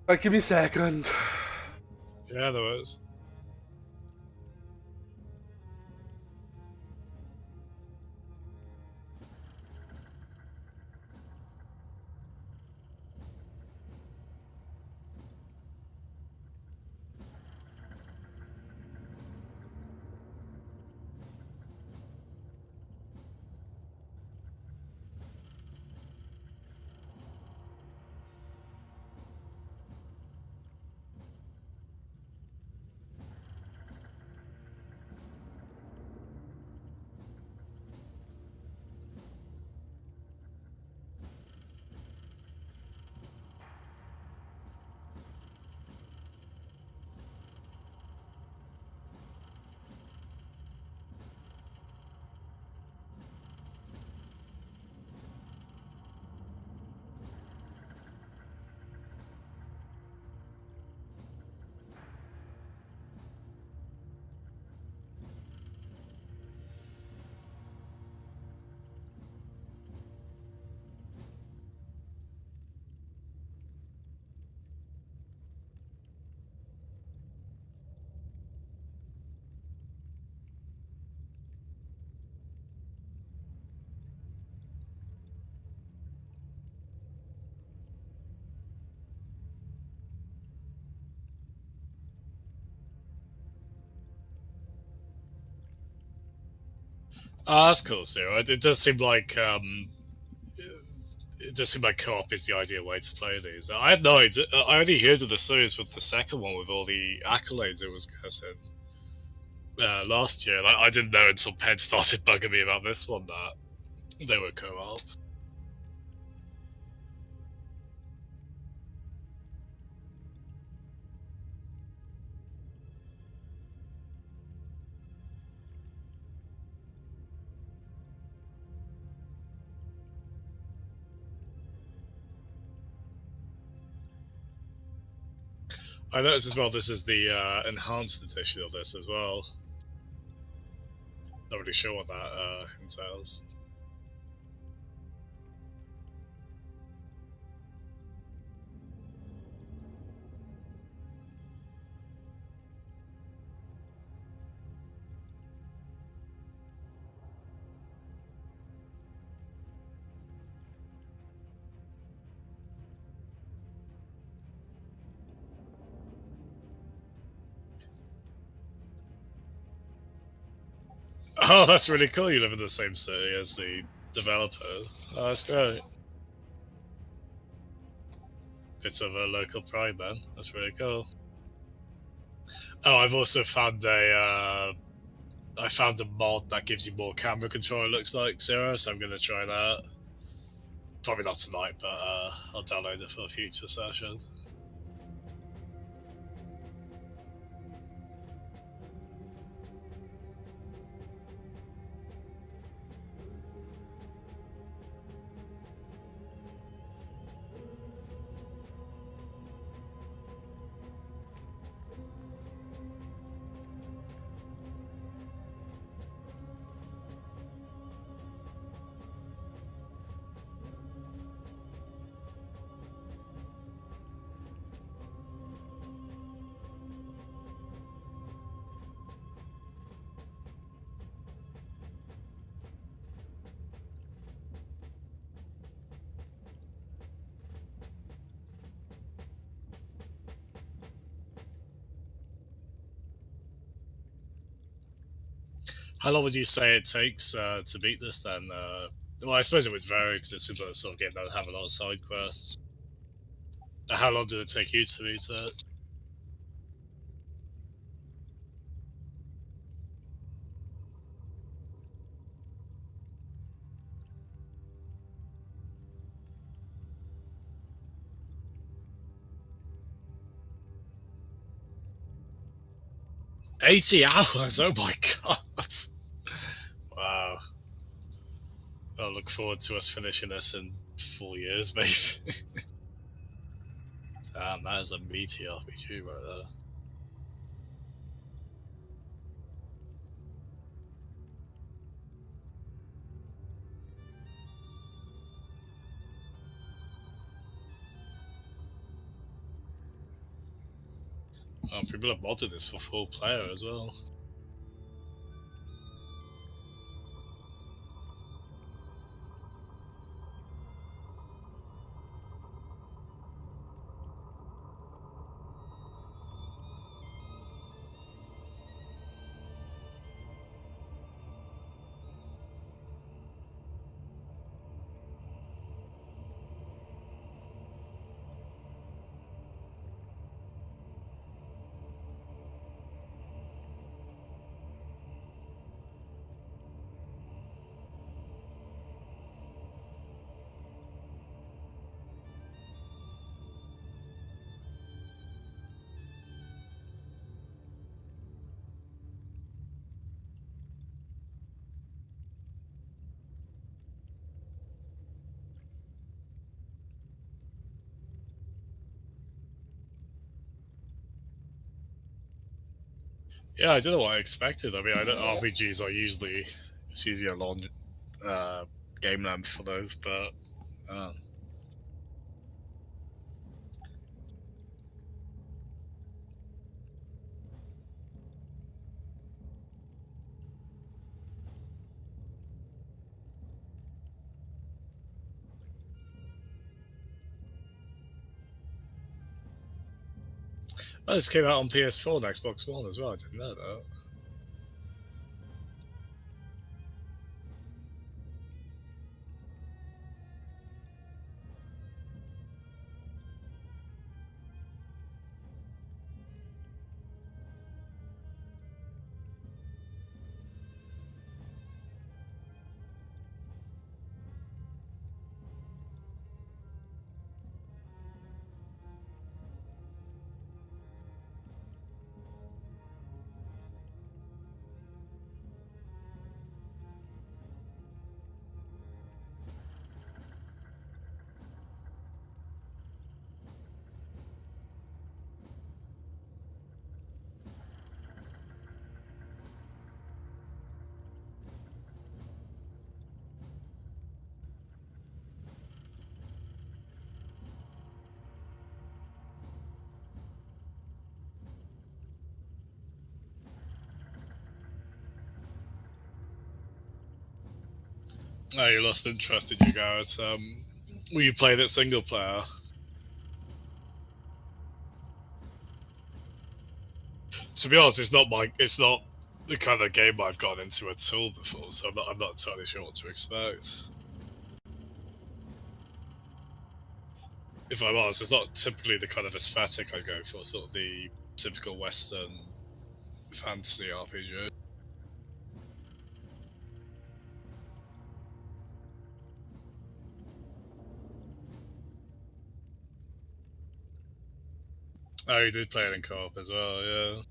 Right, give me a second. Yeah, there was. Ah, that's cool, Zero. It does seem like co-op is the ideal way to play these. I had no idea. I only heard of the series with the second one with all the accolades it was getting last year. I didn't know until Penn started bugging me about this one that they were co-op. I noticed as well this is the enhanced edition of this as well. Not really sure what that entails. Oh, that's really cool. You live in the same city as the developer. Oh, that's great. Bit of a local pride then. That's really cool. Oh, I've also found I found a mod that gives you more camera control. It looks like Zero, so I'm gonna try that. Probably not tonight, but I'll download it for a future session. How long would you say it takes to beat this then? Well, I suppose it would vary because it's a sort of game that have a lot of side quests. How long did it take you to beat it? $80! Oh my god! Wow. I'll look forward to us finishing this in 4 years, maybe. Damn, that is a meaty RPG right there. Oh, people have modded this for 4-player as well. Yeah, I don't know what I expected. I mean, RPGs are usually it's usually a long game length for those, but oh, this came out on PS4 and Xbox One as well. I didn't know that. Oh, you lost interest in you, Garrett. Will you play that single player? To be honest, it's not the kind of game I've gotten into at all before, so I'm not entirely sure what to expect. If I'm honest, it's not typically the kind of aesthetic I go for, sort of the typical Western fantasy RPG. Oh, you did play it in co-op as well, yeah.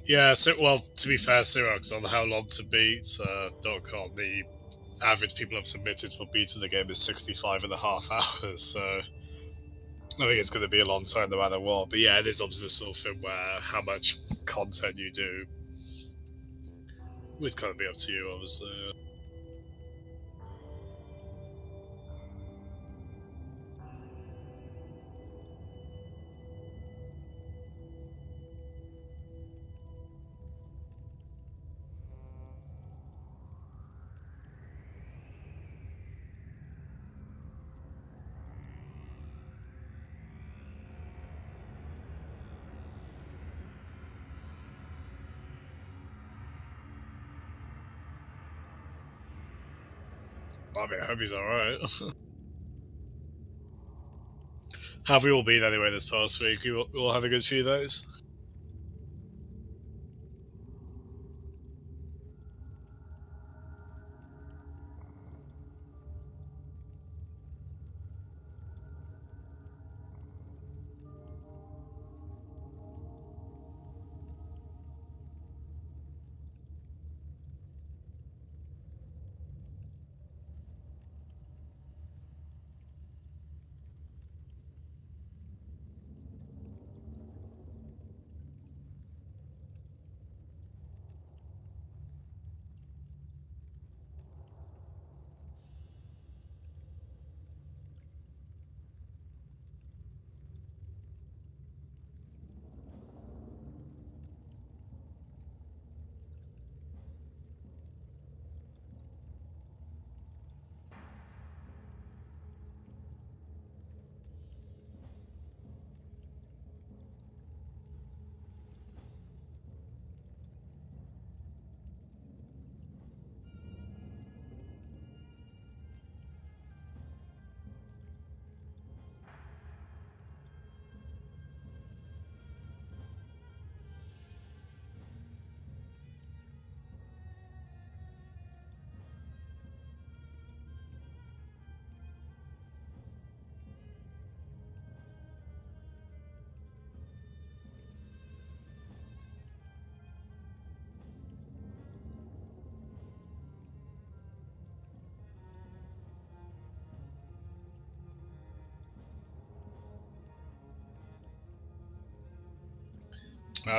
Yeah, so, well, to be fair, Sirox, on How Long to Beat.com, the average people have submitted for beating the game is 65 and a half hours, so I think it's going to be a long time no matter what. But yeah, it is obviously the sort of thing where how much content you do would kind of be up to you, obviously. I mean, I hope he's alright. How have we all been anyway this past week? We all had a good few days?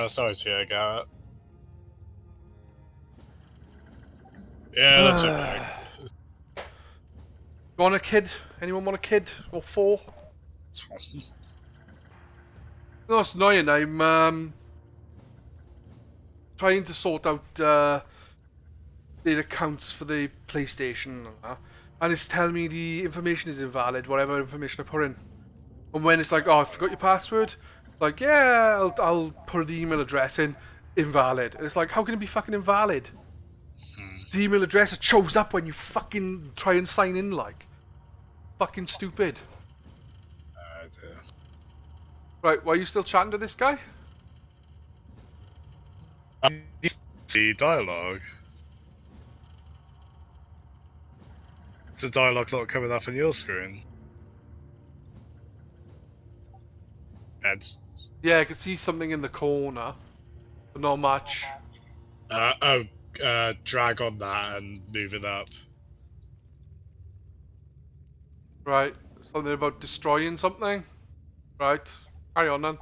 Sorry to hear, Garrett. Yeah, that's alright. You want a kid? Anyone want a kid? Or 4? No, it's annoying. I'm trying to sort out the accounts for the PlayStation, and it's telling me the information is invalid, whatever information I put in. And when it's like, oh, I forgot your password, it's like, yeah, I'll put the email address in, invalid. And it's like, how can it be fucking invalid? The email address that shows up when you fucking try and sign in, like. Fucking stupid. Right, why are you still chatting to this guy? The dialogue. The dialogue not coming up on your screen. Ed. Yeah, I can see something in the corner, but not much. Drag on that and move it up. Right, something about destroying something. Right, carry on then.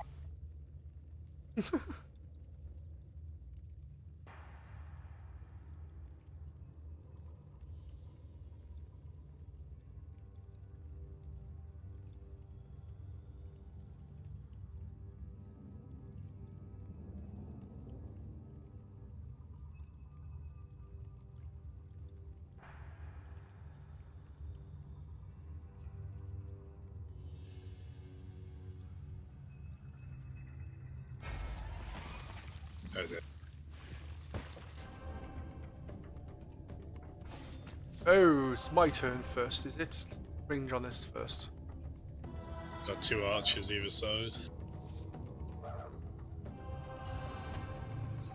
Okay. Oh, it's my turn first, is it? Range on this first. Got 2 archers either side.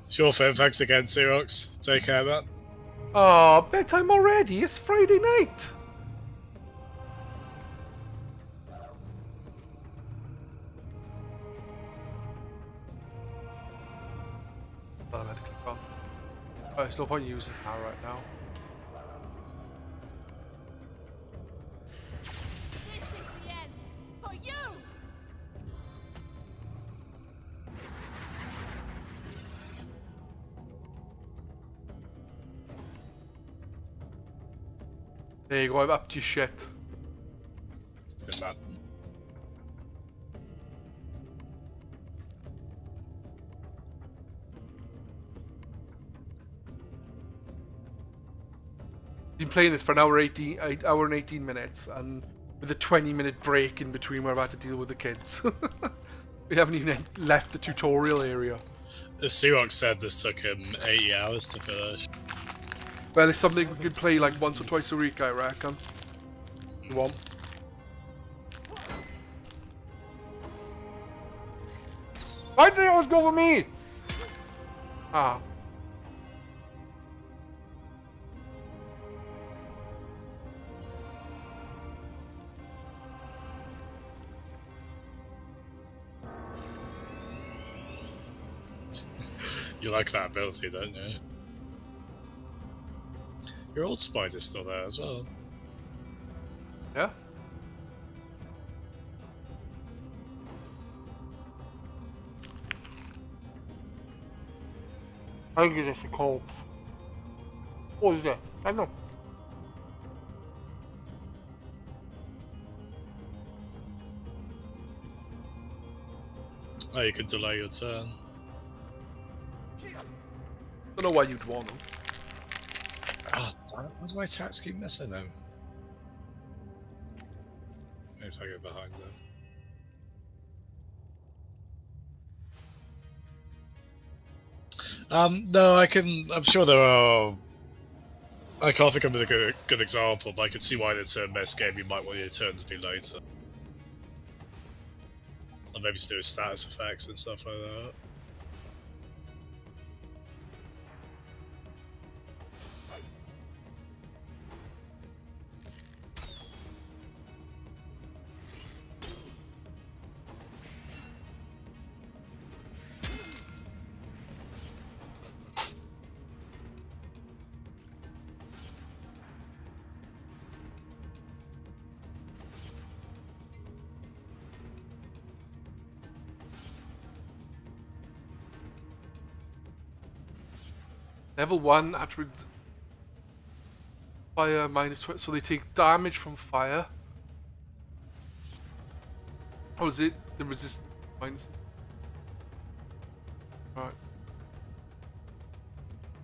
Sure thing, thanks again, Xerox. Take care, man. Oh, bedtime already? It's Friday night! Oh, I had to click on. Oh, there's no point using that right now. This is the end for you. There you go, I'm up to your shit. Good man. Been playing this for an hour and 18 minutes, and with a 20-minute break in between where I've had to deal with the kids. We haven't even left the tutorial area. Xerox said this took him 80 hours to finish. Well, it's something we could play like once or twice a week, I reckon. You want? Why do they always go for me? Ah. You like that ability, don't you? Your old spider's still there as well. Yeah? I think it's a corpse. What is it? I don't know. Oh, you can delay your turn. Don't know why you'd want them. Oh, damn it. Why's my attacks keep missing them? Maybe if I go behind them. No, I'm sure there are. I can't think of a good example, but I can see why in a turn-based game you might want your turn to be later. Or maybe to do with status effects and stuff like that. Level 1 attribute fire -20, so they take damage from fire. Or is it the resist minus? Right.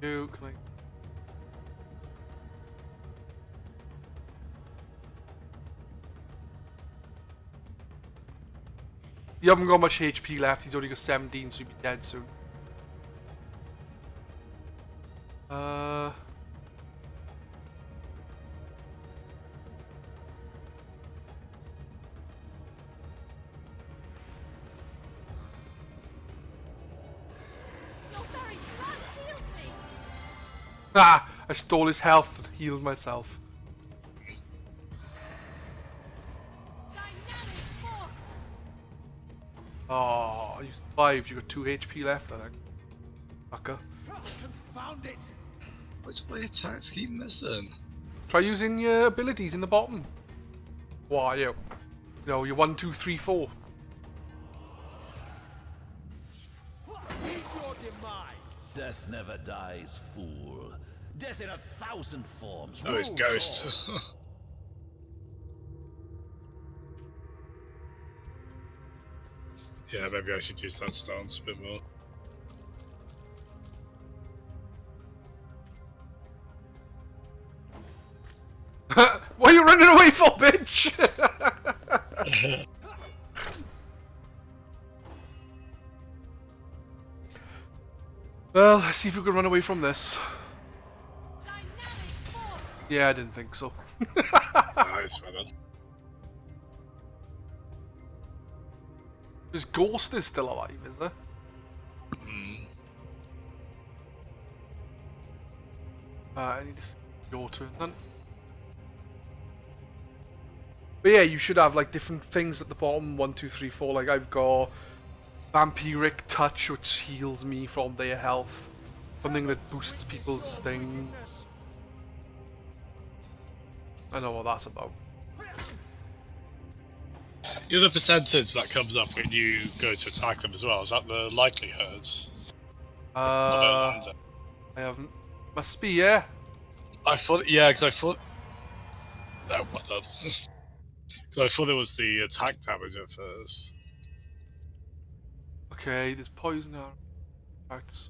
You can I? You haven't got much HP left. He's only got 17, so he'll be dead soon. Ah! I stole his health and healed myself. Oh, you survived. You got 2 HP left, I think. Fucker. Confound it! What's my attacks keep missing? Try using your abilities in the bottom. What are you? No, you're 1, 2, 3, 4. Meet your demise! Death never dies, fool. Death in 1,000 forms. Oh, it's Ghost. Yeah, maybe I should use that stance a bit more. What are you running away for, bitch? Well, let's see if we can run away from this. Yeah, I didn't think so. Nice, well done. This Ghost is still alive, is there? I need to see your turn then. But yeah, you should have like different things at the bottom. 1, 2, 3, 4. Like I've got Vampiric Touch, which heals me from their health. Something that boosts people's thing. I know what that's about. The other percentage that comes up when you go to attack them as well, is that the likelihood? I haven't. Must be, yeah. I thought, yeah, because I thought. No, what the? Because I thought it was the attack damage at first. Okay, there's poison arrow. Arts.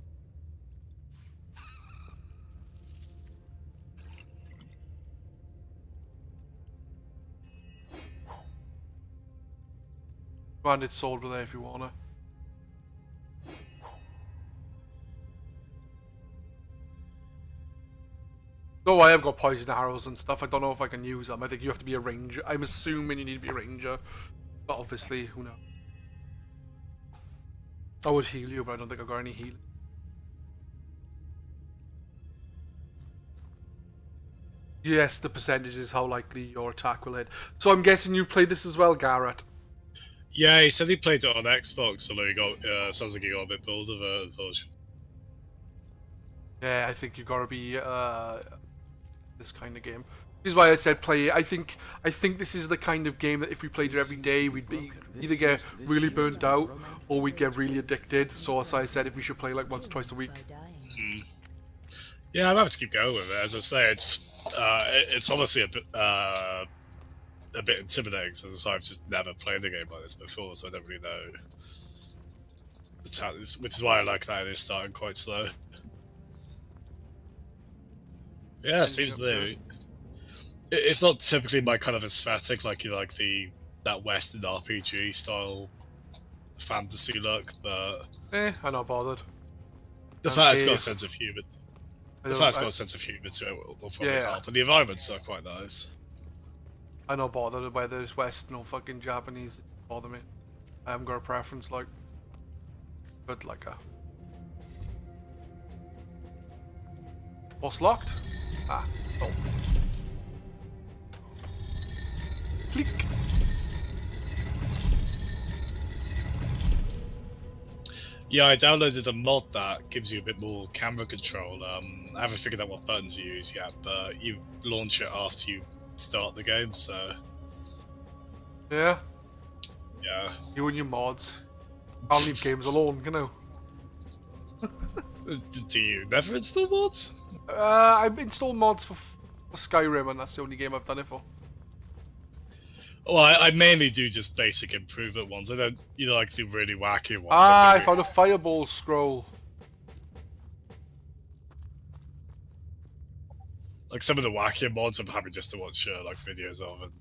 Branded sword over there if you wanna. No, I have got poison arrows and stuff. I don't know if I can use them. I think you have to be a ranger. I'm assuming you need to be a ranger. But obviously, who knows. I would heal you, but I don't think I've got any healing. Yes, the percentage is how likely your attack will hit. So I'm guessing you've played this as well, Garrett? Yeah, he said he played it on Xbox, although he got, sounds like he got a bit bored of it, unfortunately. Yeah, I think you've got to be this kind of game. This is why I said play it. I think this is the kind of game that if we played it every day, we'd be either get really burnt out or we'd get really addicted. So as I said, if we should play like once or twice a week. Yeah, I'll have to keep going with it. As I say, it's honestly a bit intimidating, because I've just never played a game like this before, so I don't really know the talents, which is why I like that it is starting quite slow. Yeah, it seems to. It's not typically my kind of aesthetic, like you like that Western RPG style fantasy look, but I'm not bothered. The fact it's got a sense of humour. The fact it's got a sense of humour to it will probably help, and the environments are quite nice. I'm not bothered whether it's Western or fucking Japanese. It doesn't bother me. I haven't got a preference, like. But like a. What's locked? Ah, oh. Flick. Yeah, I downloaded a mod that gives you a bit more camera control. I haven't figured out what buttons you use yet, but you launch it after you start the game, so... Yeah? Yeah. You and your mods. I'll leave games alone, you know. Do you never install mods? I've installed mods for Skyrim, and that's the only game I've done it for. Well, I mainly do just basic improvement ones. I don't, like the really wacky ones. Ah, I found a fireball scroll. Like some of the wackier mods, I'm happy just to watch like videos of and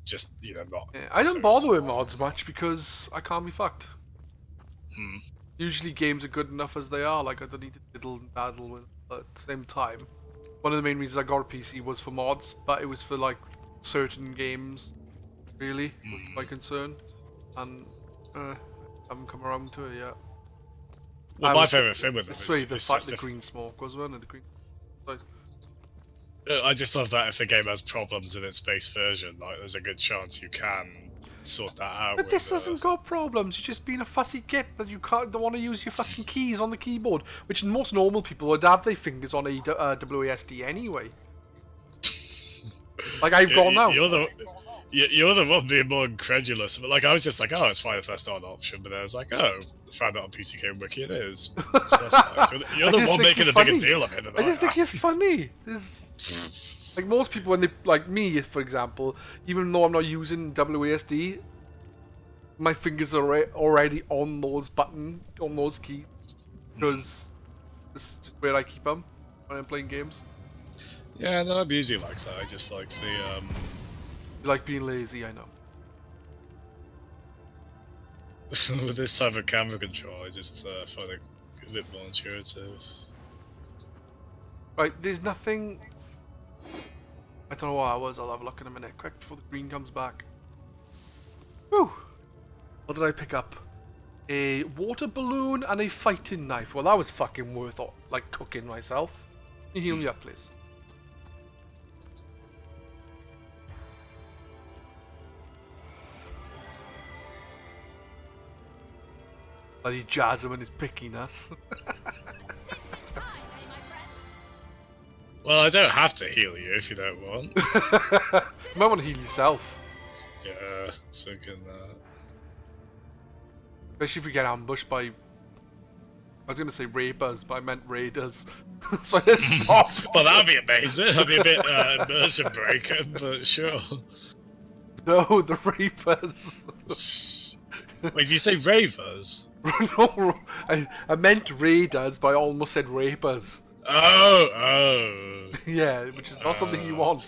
just not. Yeah, I don't bother with mods much because I can't be fucked. Usually games are good enough as they are. Like I don't need to diddle and daddle with. But at the same time, one of the main reasons I got a PC was for mods, but it was for like certain games. Really, was my concern, and haven't come around to it yet. Well, my favourite thing with it is it's just the green smoke was one, and the green. I just love that if a game has problems in its base version, like there's a good chance you can sort that out. But this hasn't got problems. You're just being a fussy git that you don't want to use your fucking keys on the keyboard, which most normal people would have their fingers on a WASD anyway. Like I've gone now. You're the one being more incredulous. But like I was just like, oh, it's fine if that's not an option. But then I was like, oh, I found out on PC Game Wiki it is. So that's nice. You're the one making a bigger deal of it than I just think you're funny. Like most people, when they like me, for example, even though I'm not using WASD, my fingers are already on those buttons, on those keys, because this is just where I keep them when I'm playing games. Yeah, no, I'm usually like that. I just like the You like being lazy, I know. With this type of camera control, I just find it a bit more intuitive. Right, there's nothing. I don't know what I was. I'll have a look in a minute, quick before the green comes back. Whew! What did I pick up? A water balloon and a fighting knife. Well, that was fucking worth like cooking myself. Can you heal me up, please? Bloody Jazzem is picking us. Well, I don't have to heal you if you don't want. You might want to heal yourself. Yeah, so can that. Especially if we get ambushed by... I was going to say rapers, but I meant raiders. So I just stopped. Well, that'd be amazing. That'd be a bit immersion breaker, but sure. No, the rapers. Wait, did you say ravers? No, I meant raiders, but I almost said rapers. Oh. Yeah, which is not something you want.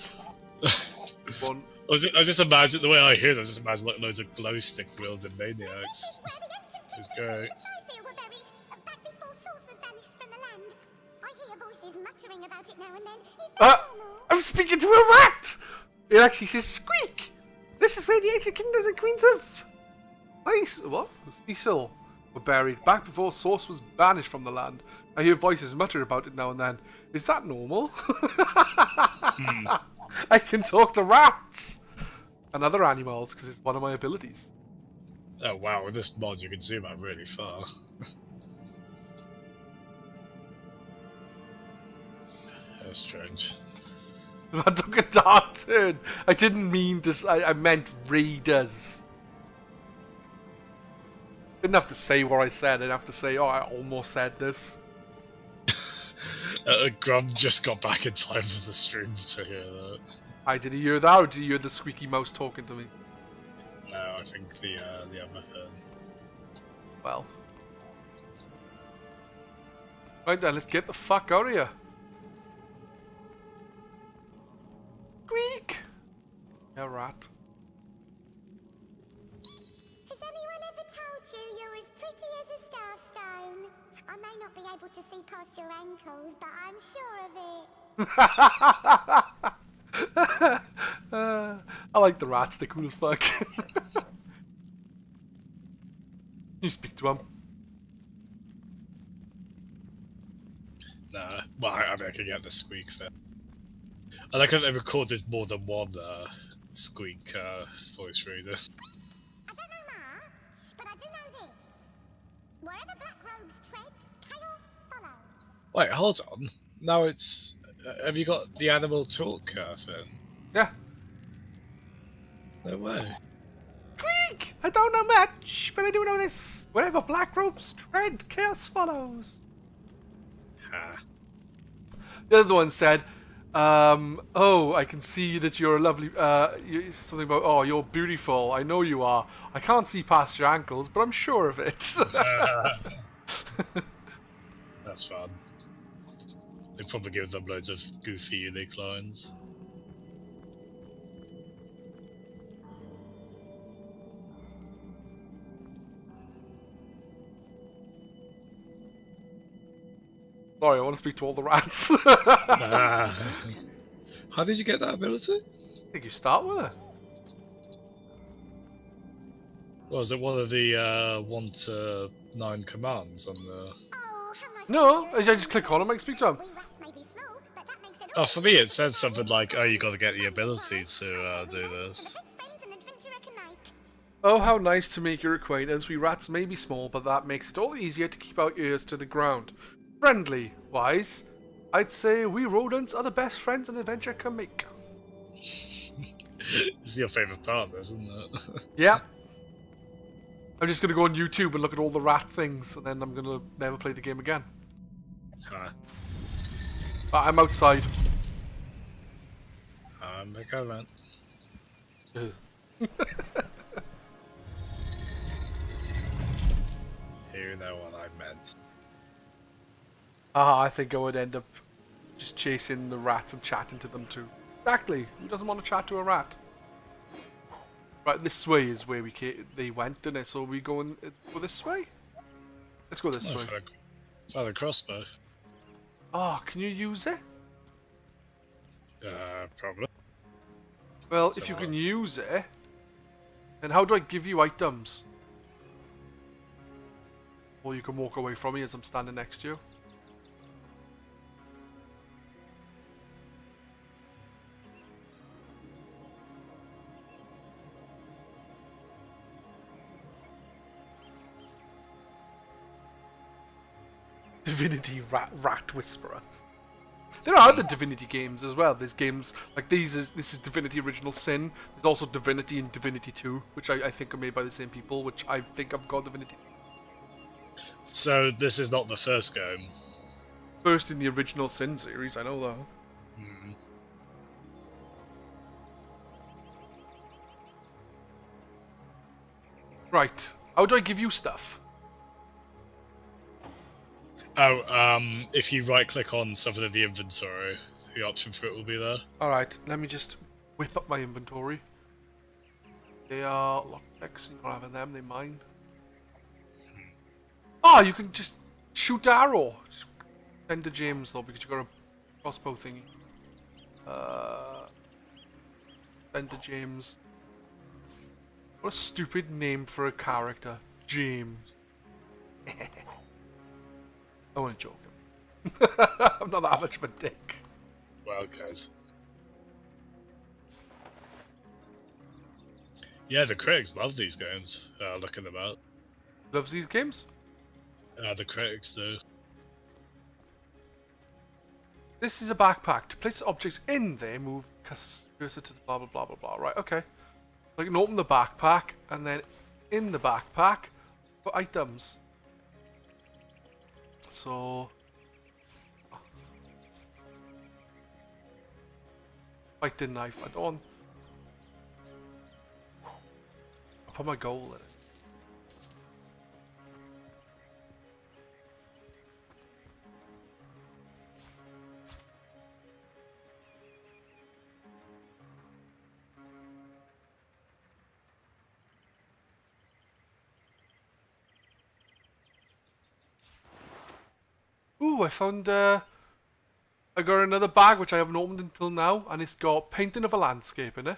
I was just imagining the way I hear it. I was just imagining like loads of glow stick wielding maniacs. It's great. I'm speaking to a rat. It actually says squeak. This is where the ancient kingdoms and queens of Cecil were buried back before Source was banished from the land. I hear voices mutter about it now and then. Is that normal? I can talk to rats and other animals because it's one of my abilities. Oh wow, with this mod you can zoom out really far. That's strange. That took a dark turn. I didn't mean this. I meant raiders. Didn't have to say what I said. I didn't have to say, oh, I almost said this. Grum just got back in time for the stream to hear that. Did you hear that, or did you hear the squeaky mouse talking to me? No, I think the other thing. Well. Right then, let's get the fuck out of here. Squeak! Yeah, rat. Has anyone ever told you you're as pretty as a starstone? I may not be able to see past your ankles, but I'm sure of it. I like the rats, they're cool as fuck. You speak to him. Nah, well, I mean, I can get the squeak there. I like that they recorded more than one squeak voice reader. I don't know much, but I do know this. Wherever black robes tread, chaos follows. Wait, hold on. Now it's... have you got the animal talk thing? Yeah. No way. Squeak! I don't know much, but I do know this. Wherever black robes tread, chaos follows. Ha. The other one said, Oh, I can see that you're a lovely, something about, oh, you're beautiful. I know you are. I can't see past your ankles, but I'm sure of it. That's fun. They probably give them loads of goofy, unique lines. Sorry, I want to speak to all the rats. How did you get that ability? I think you start with it. Well, is it one of the 1 to 9 commands on the... No, I just click on him, I can speak to him. Oh, for me it said something like, oh, you got to get the ability to do this. Oh, how nice to make your acquaintance. We rats may be small, but that makes it all easier to keep our ears to the ground. Friendly, wise. I'd say we rodents are the best friends an adventure can make. It's your favourite part, isn't it? Yeah. I'm just going to go on YouTube and look at all the rat things, and then I'm going to never play the game again. Huh. I'm outside. I'm a comment. You know what I meant. I think I would end up just chasing the rats and chatting to them too. Exactly. Who doesn't want to chat to a rat? Right, this way is where they went, didn't it? So we going go this way? Let's go this way. Oh, the crossbow. Oh, can you use it? Probably. Well, So if you can use it, then how do I give you items? Or you can walk away from me as I'm standing next to you. Divinity rat whisperer. There are other Divinity games as well. There's games like this is Divinity Original Sin. There's also Divinity and Divinity 2, which I think are made by the same people, which I think I've got Divinity. So this is not the first game. First in the Original Sin series, I know that. Hmm. Right. How do I give you stuff? Oh, if you right-click on something in the inventory, the option for it will be there. Alright, let me just whip up my inventory. They are lockpicks, you're not having them, they're mine. Oh, you can just shoot the arrow. Just send to James though, because you got a crossbow thingy. Send to James. What a stupid name for a character. James. I want to joke him. I'm not that much of a dick. Well, guys. Yeah, the critics love these games. Looking them up. Loves these games? The critics do. This is a backpack. To place objects in there, move cursor to the blah blah blah blah blah. Right, okay. I can open the backpack, and then in the backpack, put items. So... Fighting knife. I don't want... I'll put my goal in it. Ooh, I found, I got another bag which I haven't opened until now, and it's got painting of a landscape in it.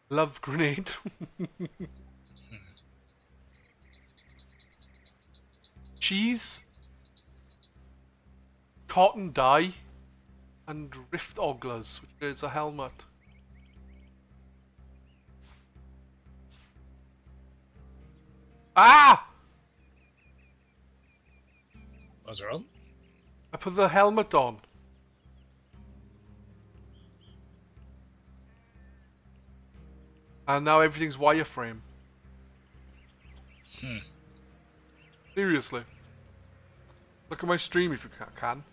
Love grenade. Cheese. Cotton dye. And rift oglers, which is a helmet. Ah! What's wrong? I put the helmet on. And now everything's wireframe. Seriously. Look at my stream if you can.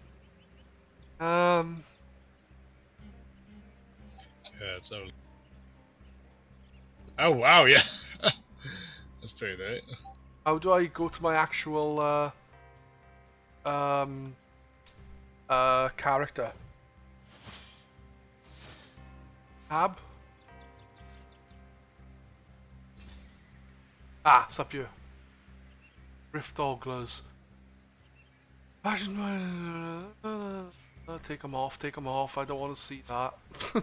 Yeah, it's only... Oh wow, yeah. That's pretty neat. How do I go to my actual character? Tab? Ah, it's up here. Rift Ogglers. Fashion. Take them off, take them off. I don't want to see that. I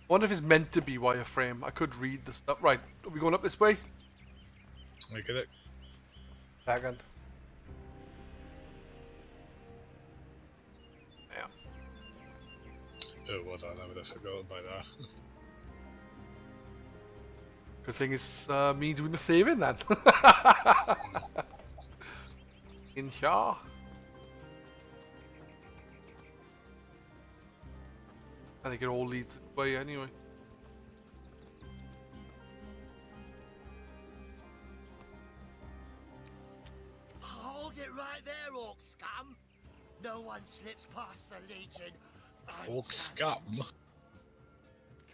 wonder if it's meant to be wireframe. I could read the stuff. Right, are we going up this way? Look at it. Second. Yeah. Oh, well done. I would have forgotten by that. Good thing it's me doing the saving then. In here. I think it all leads this way anyway. Hold it right there, Orc scum! No one slips past the Legion. Orc scum?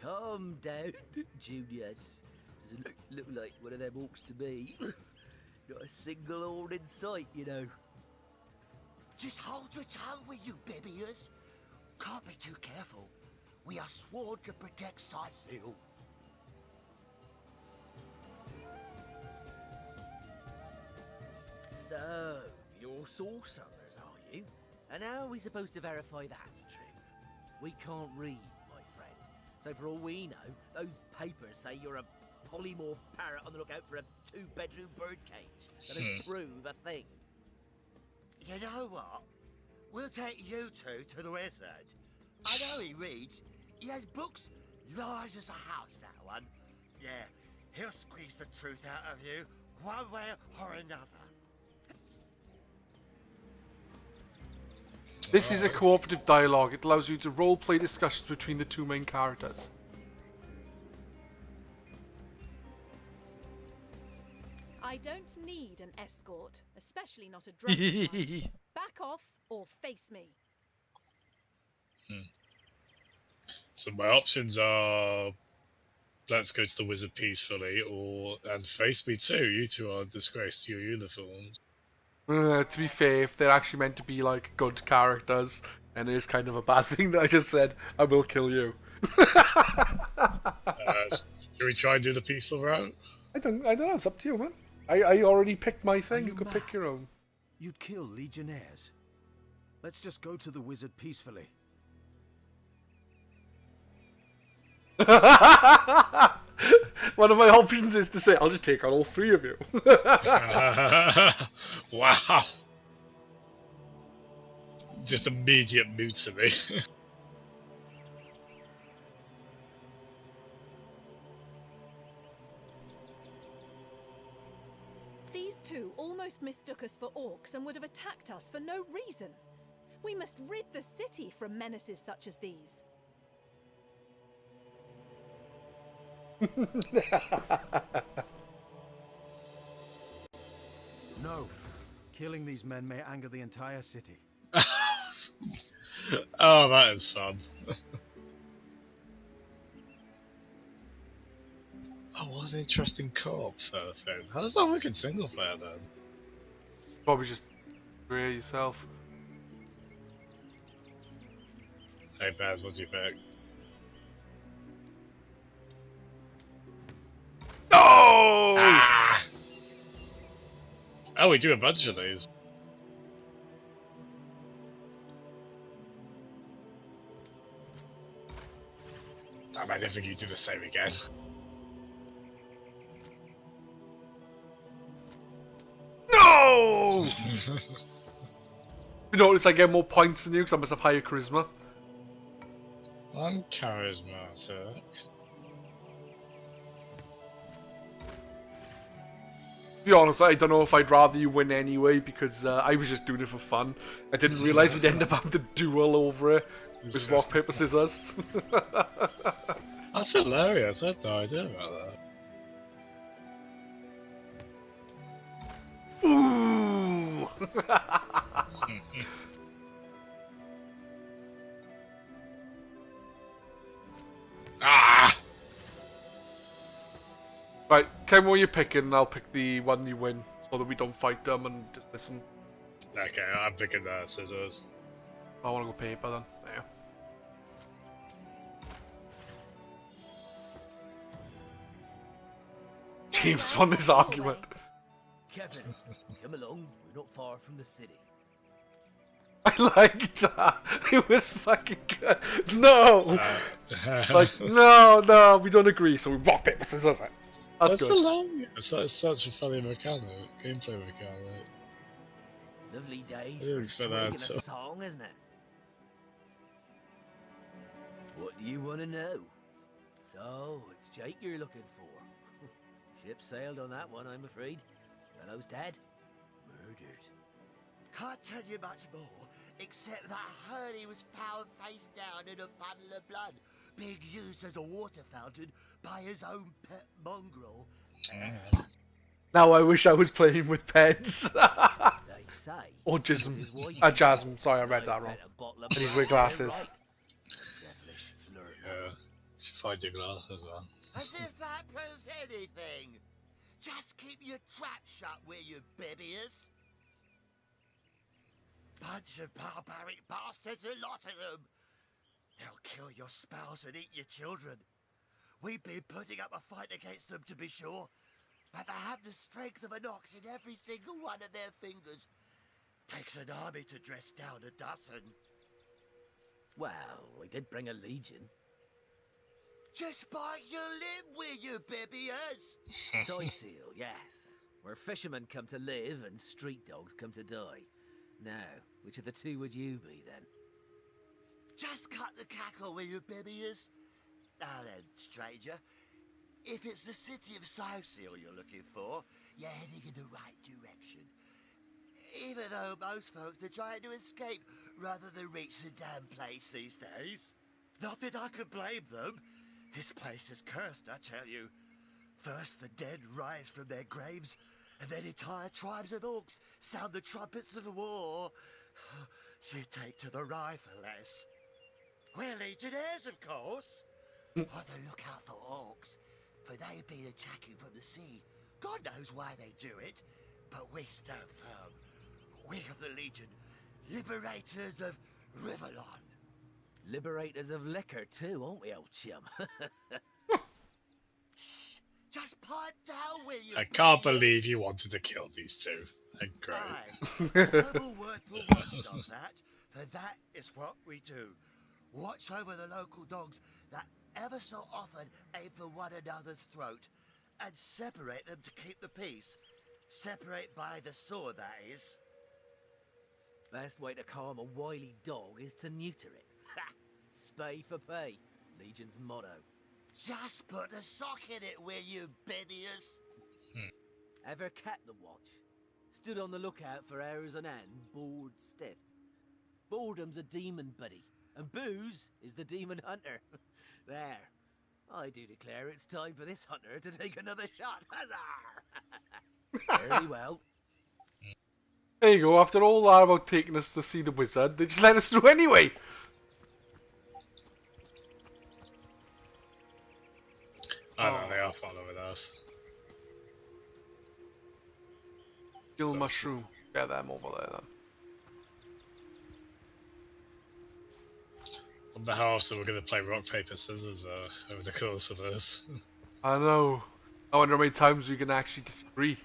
Calm down, Juniors. Doesn't look like one of them orcs to me. Not a single horn in sight, you know. Just hold your tongue, will you, Bibiers? Can't be too careful. We are sworn to protect Scythiel. So, you're sorcerers, are you? And how are we supposed to verify that's true? We can't read, my friend. So for all we know, those papers say you're a polymorph parrot on the lookout for a 2-bedroom birdcage. That doesn't prove a thing. You know what? We'll take you two to the wizard. I know he reads. He has books large as a house, that one. Yeah, he'll squeeze the truth out of you, one way or another. This is a cooperative dialogue. It allows you to role-play discussions between the two main characters. I don't need an escort, especially not a drunken one. Back off or face me. So my options are: let's go to the wizard peacefully, and face me too. You two are disgraced to your uniforms. To be fair, if they're actually meant to be like good characters, and it is kind of a bad thing that I just said, I will kill you. Should we try and do the peaceful route? I don't know. It's up to you, man. I already picked my thing. You could pick your own. You'd kill legionnaires. Let's just go to the wizard peacefully. One of my options is to say, I'll just take on all three of you. Wow. Just immediate mutiny. These two almost mistook us for orcs and would have attacked us for no reason. We must rid the city from menaces such as these. No. Killing these men may anger the entire city. Oh, that is fun. Oh, what an interesting co-op thing. How does that work in single player then? Probably just create yourself. Hey Baz, what do you pick? No! Ah! Oh, we do a bunch of these. I don't think you do the same again. No! You notice I get more points than you because I must have higher charisma. I'm charismatic. To be honest, I don't know if I'd rather you win anyway because I was just doing it for fun. I didn't realise we'd end up having to duel over it with rock, paper, scissors. That's hilarious, I had no idea about that. Ooh! Right, tell me what you're picking and I'll pick the one you win so that we don't fight them and just listen. Okay, I'm picking scissors. I want to go paper then. There. James won this argument. Kevin, come along. We're not far from the city. I liked that. It was fucking good. No! Like, no, we don't agree, so we rock, paper, scissors. That's good. Hilarious. That's such a funny gameplay mechanic. Lovely day I for a didn't swig expect and a that, so- song, isn't it? What do you want to know? So, it's Jake you're looking for. Ship sailed on that one, I'm afraid. Fellow's dead. Murdered. Can't tell you much more, except that I heard he was found face down in a puddle of blood, being used as a water fountain by his own pet mongrel. Now I wish I was playing with pets. They say. Or Jazzem. Jazzem, sorry, I read that wrong. And he's wear glasses. Devilish flirt. Yeah, should find your glasses, man. As if that proves anything. Just keep your trap shut, will you, babies? Bunch of barbaric bastards, a lot of them. They'll kill your spouse and eat your children. We've been putting up a fight against them, to be sure, but they have the strength of an ox in every single one of their fingers. Takes an army to dress down a dozen. Well, we did bring a legion. Just bite your lip, will you, babies? Soy seal, yes. Where fishermen come to live and street dogs come to die. Now, which of the two would you be, then? Just cut the cackle, will you, babies? Now then, stranger, if it's the city of Soul you're looking for, you're heading in the right direction. Even though most folks are trying to escape rather than reach the damn place these days. Not that I could blame them. This place is cursed, I tell you. First the dead rise from their graves, and then entire tribes of orcs sound the trumpets of war. You take to the rifle, lass. We're legionnaires, of course. On the lookout for orcs, for they've been attacking from the sea. God knows why they do it, but we stand firm. We of the Legion, liberators of Riverlon. Liberators of liquor too, aren't we, old chum? Shh! Just pipe down, will you? I can't believe you wanted to kill these two. Great. Aye. No more word for word on that, for that is what we do. Watch over the local dogs that ever so often aim for one another's throat, and separate them to keep the peace. Separate by the sword, that is. Best way to calm a wily dog is to neuter it. Ha! Spay for pay. Legion's motto. Just put a sock in it, will you, biddies? Ever kept the watch? Stood on the lookout for hours on end, bored stiff. Boredom's a demon, buddy, and booze is the demon hunter. There. I do declare it's time for this hunter to take another shot. Huzzah! Very well. There you go, after all that about taking us to see the wizard, they just let us through anyway! I know, they are following us. Gill mushroom. Get them over there then. I wonder how often we're going to play rock, paper, scissors over the course of this. I know. I wonder how many times we can actually disagree.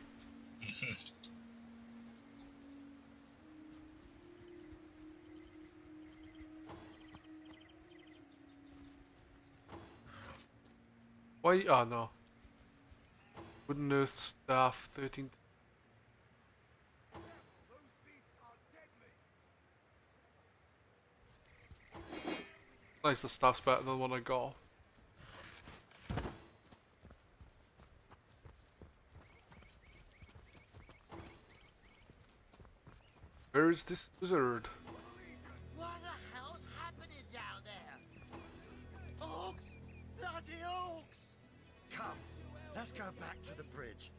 Why? Oh no. Wooden earth staff 13. Nice, the staff's better than the one I got. Where is this wizard? What the hell's happening down there? Orcs! Bloody orcs! Come, let's go back to the bridge.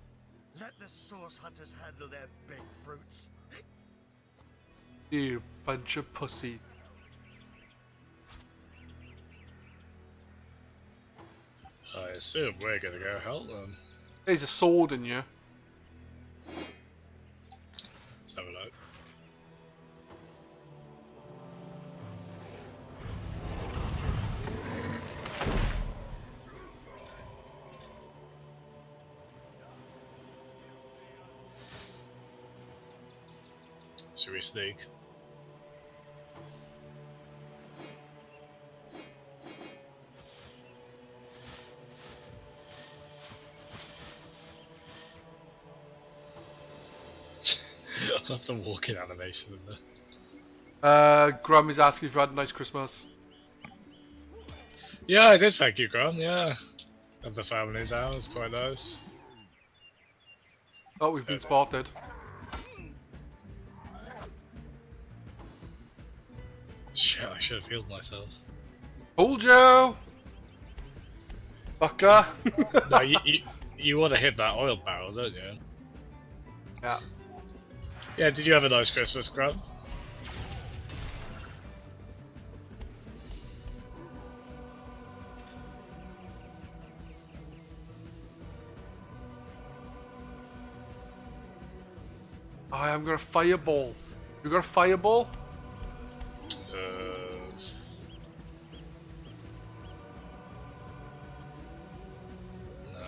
Let the source hunters handle their big brutes. You bunch of pussy. I assume we're going to go help them. There's a sword in you. Let's have a look. Should we sneak? I love the walking animation in there. Graham is asking if you had a nice Christmas. Yeah, I did, thank you, Graham, yeah. Of the family's out, it was quite nice. Oh, we've been spotted. Shit, I should have healed myself. Told you! Fucker! No, you want to hit that oil barrel, don't you? Yeah. Yeah, did you have a nice Christmas, Graham? I am gonna fireball. You got a fireball? No,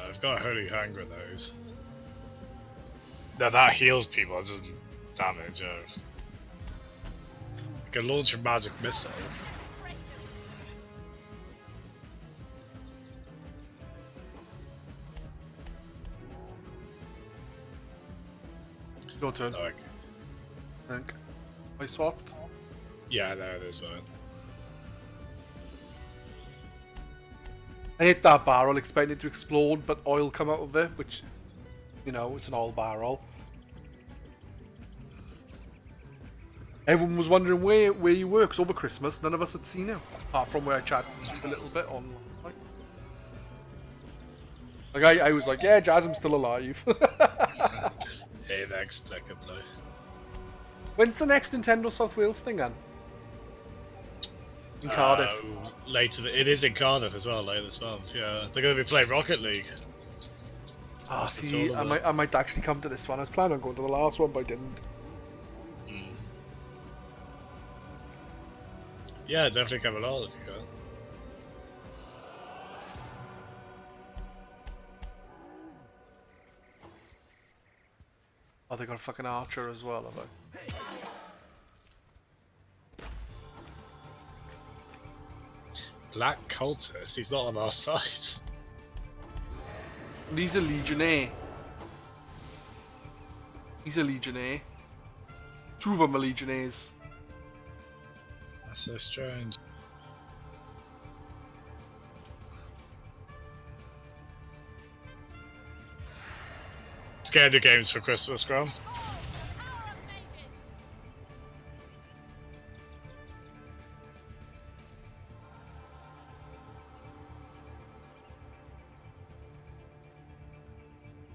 I've got a holy hand grenade. No, that heals people, it doesn't damage. I can launch a magic missile. Your turn. Oh, okay. I think. I swapped. Yeah, there it is, man. I hit that barrel expecting it to explode, but oil come out of it, which, you know, it's an oil barrel. Everyone was wondering where you were, 'cause over Christmas none of us had seen you, apart from where I chatted a little bit on. Like I was like, yeah, Jazzem's still alive. Inexplicably. When's the next Nintendo South Wales thing, then? In Cardiff. Later, it is in Cardiff as well, later this month. Yeah, they're going to be playing Rocket League. Ah, see, I might actually come to this one. I was planning on going to the last one, but I didn't. Yeah, definitely come along if you can. Oh, they got a fucking archer as well, have they? Black cultist? He's not on our side. He's a legionnaire. He's a legionnaire. Two of them are legionnaires. That's so strange. Scared the games for Christmas, Graham.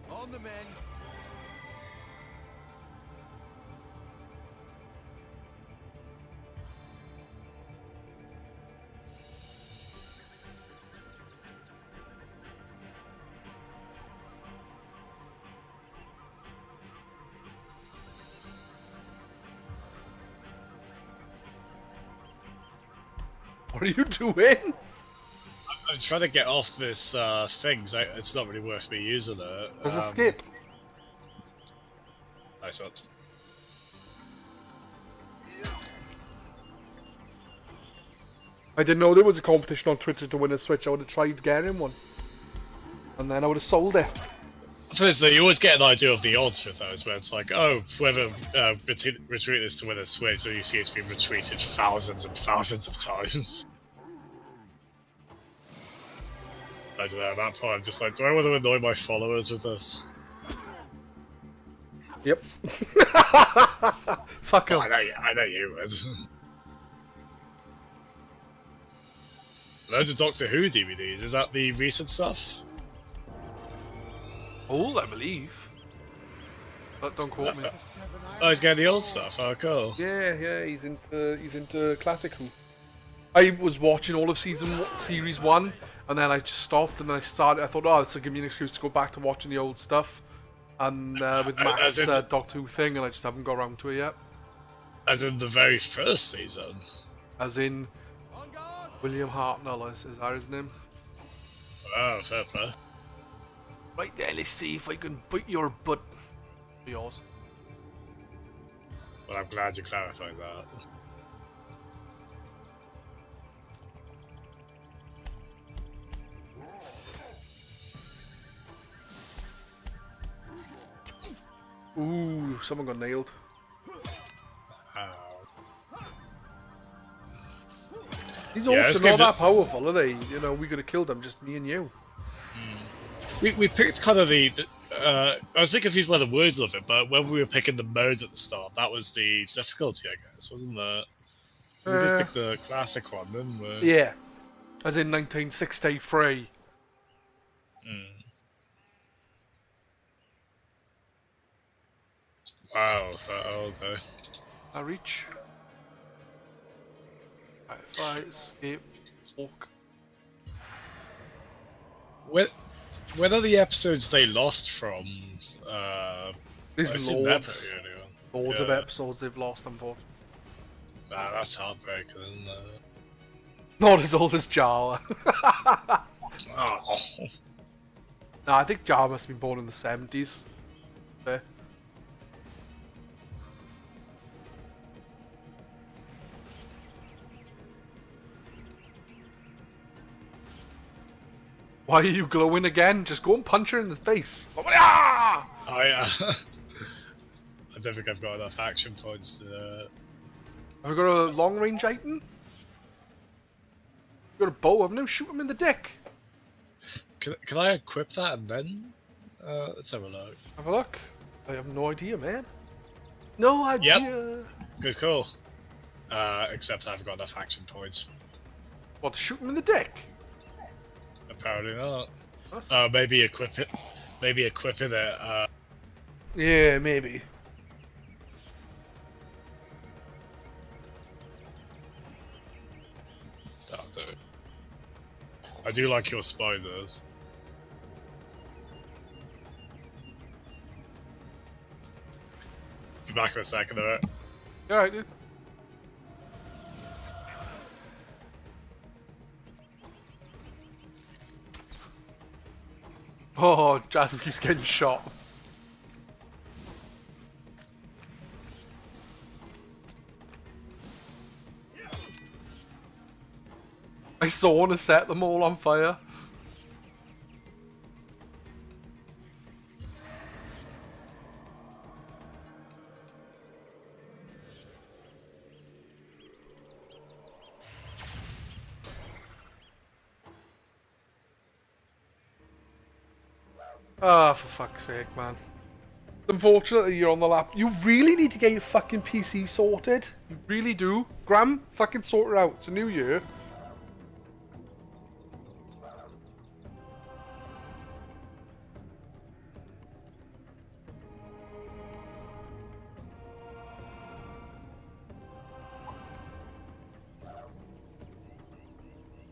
On the men. What are you doing? I'm trying to get off this thing, so it's not really worth me using it. There's a skip. Nice one. I didn't know there was a competition on Twitter to win a Switch. I would have tried getting one. And then I would have sold it. Firstly, you always get an idea of the odds with those, where it's like, oh, whoever retweet this to win a Switch, so you see it's been retweeted thousands and thousands of times. I don't know, at that point I'm just like, do I want to annoy my followers with this? Yep. Fuck well, em. I know you would. Loads of Doctor Who DVDs, is that the recent stuff? All, I believe. But don't quote me. Oh, he's getting the old stuff. Oh, cool. Yeah, he's into classic Who. I was watching all of series 1, and then I just stopped, and then I started. I thought, oh, this will give me an excuse to go back to watching the old stuff, and with Matt's Doctor Who thing, and I just haven't got around to it yet. As in the very first season? As in William Hartnell, is that his name? Oh, fair play. Right there, let's see if I can bite your butt. Yours. Well, I'm glad you clarified that. Ooh, someone got nailed. These orcs are not that powerful, are they? You know, we could have killed them, just me and you. We picked kind of the I was a bit confused by the words of it, but when we were picking the modes at the start, that was the difficulty, I guess, wasn't that? We just picked the classic one, didn't we? Yeah, as in 1963. Wow, that old, though. I reach. Right, if I escape, walk. When are the episodes they lost from? There's loads of episodes they've lost, unfortunately. Nah, that's heartbreaking, isn't it? Not as old as Jar. Oh. Nah, I think Jar must have been born in the 70s. Okay. Why are you glowing again? Just go and punch her in the face. Ah! I don't think I've got enough action points to... Have I got a long range item? Got a bow, haven't I? Shoot him in the dick. Can I equip that and then? Let's have a look. Have a look. I have no idea, man. No idea. Yep. Good call. Except I haven't got enough action points. What, to shoot him in the dick? Apparently not. Maybe equip it. Maybe equipping it. Yeah, maybe. That'll do. I do like your spiders. Be back in a second, alright? Alright, dude. Oh, Jazzem keeps getting shot. I still want to set them all on fire. Ah, for fuck's sake, man. Unfortunately, you're on the lap. You really need to get your fucking PC sorted. You really do. Graham, fucking sort it out. It's a new year.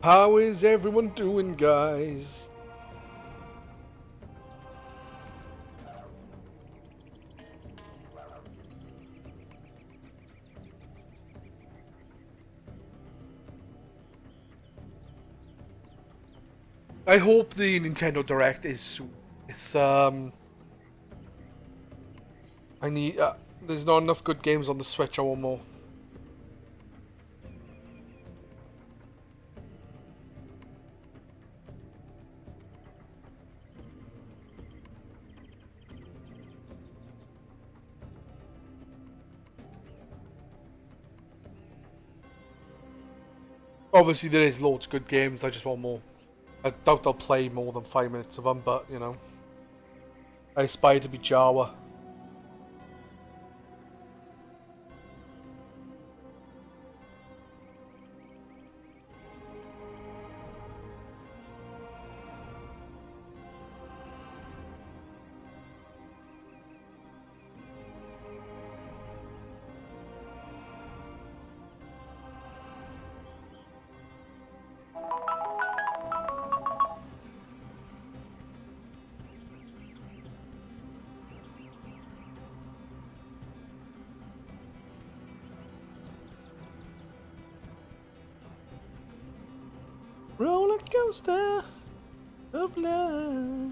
How is everyone doing, guys? I hope the Nintendo Direct is soon. It's I need there's not enough good games on the Switch. I want more. Obviously there is loads of good games, I just want more. I doubt I'll play more than 5 minutes of them, but you know. I aspire to be Jawa. roller coaster of love.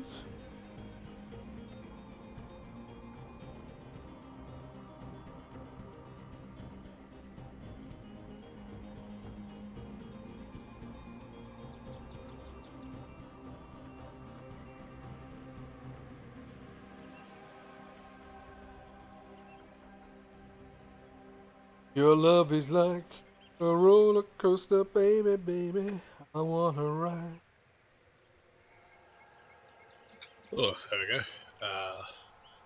Your love is like a roller coaster, baby, baby. I wanna ride. Oh, there we go.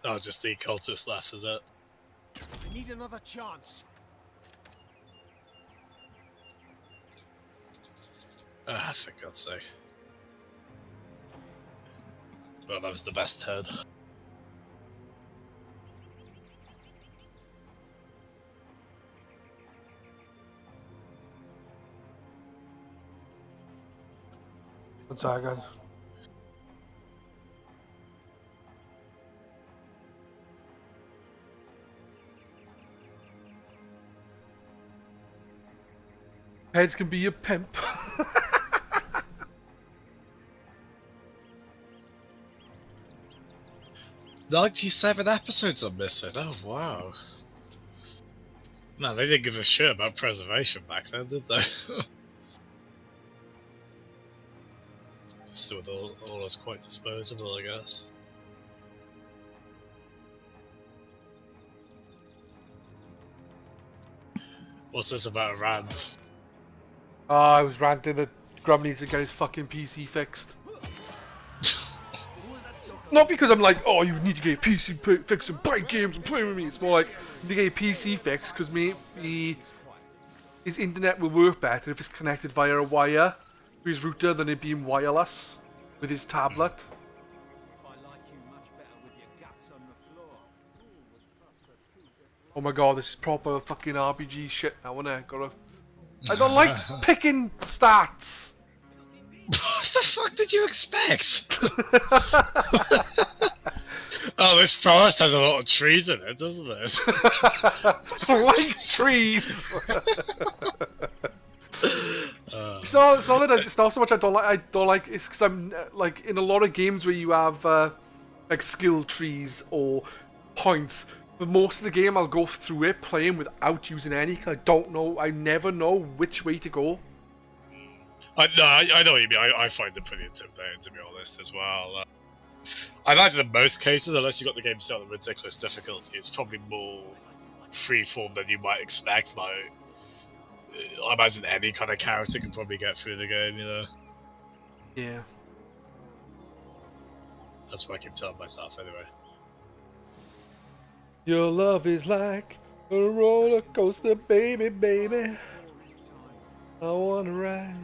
Oh, just the cultist left, is it? I need another chance. Ah, for God's sake. Well, that was the best turn. One second. Heads can be a pimp. 97 episodes I'm missing. Oh, wow. No, they didn't give a shit about preservation back then, did they? Just with all was quite disposable, I guess. What's this about a rant? Oh, I was ranting that Grub needs to get his fucking PC fixed. Not because I'm like, oh, you need to get your PC fixed and buy games and play with me. It's more like, you need to get your PC fixed because maybe his internet will work better if it's connected via a wire to his router than it being wireless with his tablet. Oh my god, this is proper fucking RPG shit now, isn't it? I don't like picking stats! What the fuck did you expect? Oh, this forest has a lot of trees in it, doesn't it? I like trees! It's not so much I don't like, it's because I'm, like, in a lot of games where you have, like, skill trees or points, for most of the game I'll go through it playing without using any, because I never know which way to go. I know what you mean. I find it pretty intimidating, to be honest, as well. I imagine in most cases, unless you got the game set on ridiculous difficulty, it's probably more freeform than you might expect. Like, I imagine any kind of character can probably get through the game, you know? Yeah. That's what I keep telling myself, anyway. Your love is like a roller coaster, baby, baby. I wanna ride.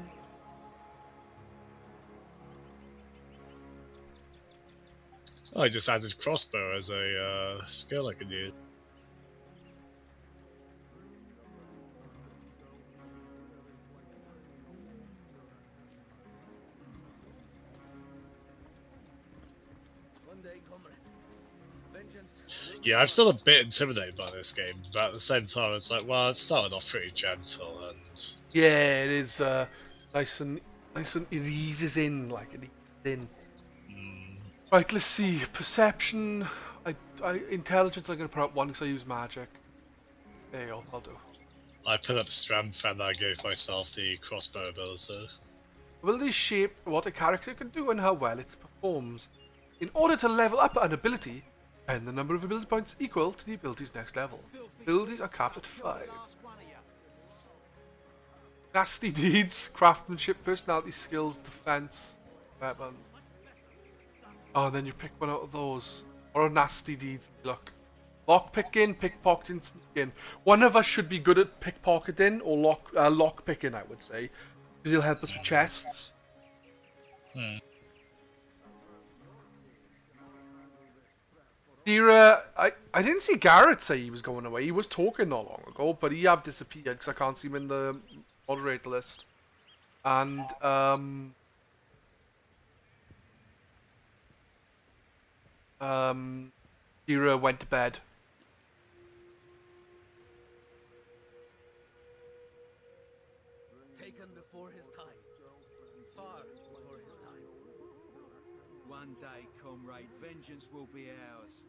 I just added crossbow as a skill I could use. Yeah, I'm still a bit intimidated by this game, but at the same time, it's like, well, it started off pretty gentle, and yeah, it is nice and it eases in, like it eases in. Right, let's see. Perception, intelligence. I'm gonna put up 1 because I use magic. There you go. I'll do. I put up strength, and I gave myself the crossbow ability. Abilities shape what a character can do and how well it performs. In order to level up an ability, spend the number of ability points equal to the ability's next level. Abilities are capped at 5. Nasty deeds, craftsmanship, personality, skills, defense, weapons. Oh, and then you pick one out of those. Or a nasty deeds. Look. Lockpicking, pickpocketing, sneaking. One of us should be good at pickpocketing or lockpicking, I would say. Because he'll help us with chests. Dira, I didn't see Garrett say he was going away. He was talking not long ago, but he have disappeared because I can't see him in the moderator list. And Dira went to bed. Taken before his time. far before his time. One day, comrade, vengeance will be ours.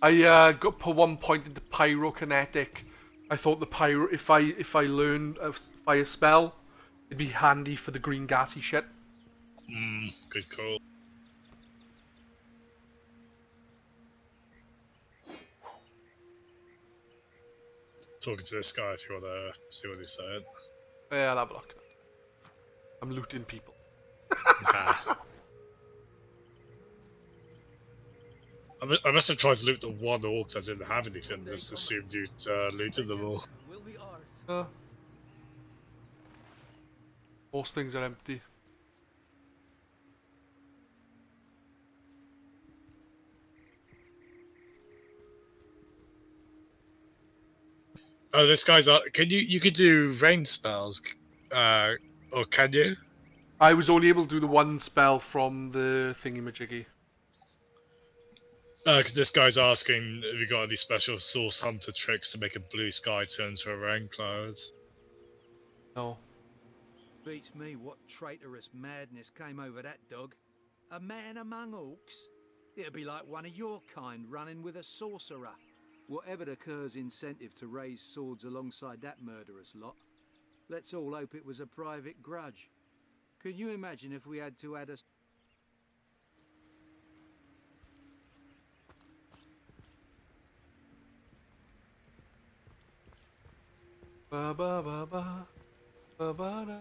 I got put one point into pyrokinetic. I thought the pyro, if I learned a fire spell, it'd be handy for the green gassy shit. Good call. Talking to this guy if you want to see what he's saying. Yeah, I'll have a look. I'm looting people. I must have tried to loot the one orc that didn't have anything, just assumed you'd looted them all. Most things are empty. Oh, this guy's. Can you could do rain spells, or can you? I was only able to do the one spell from the thingy-majiggy. Because this guy's asking if you got any special source hunter tricks to make a blue sky turn to a rain cloud. No. Beats me what traitorous madness came over that dog. A man among orcs? It'd be like one of your kind running with a sorcerer. Whatever the Kerr's incentive to raise swords alongside that murderous lot, let's all hope it was a private grudge. Can you imagine if we had to add a... Ba ba ba ba ba ba da.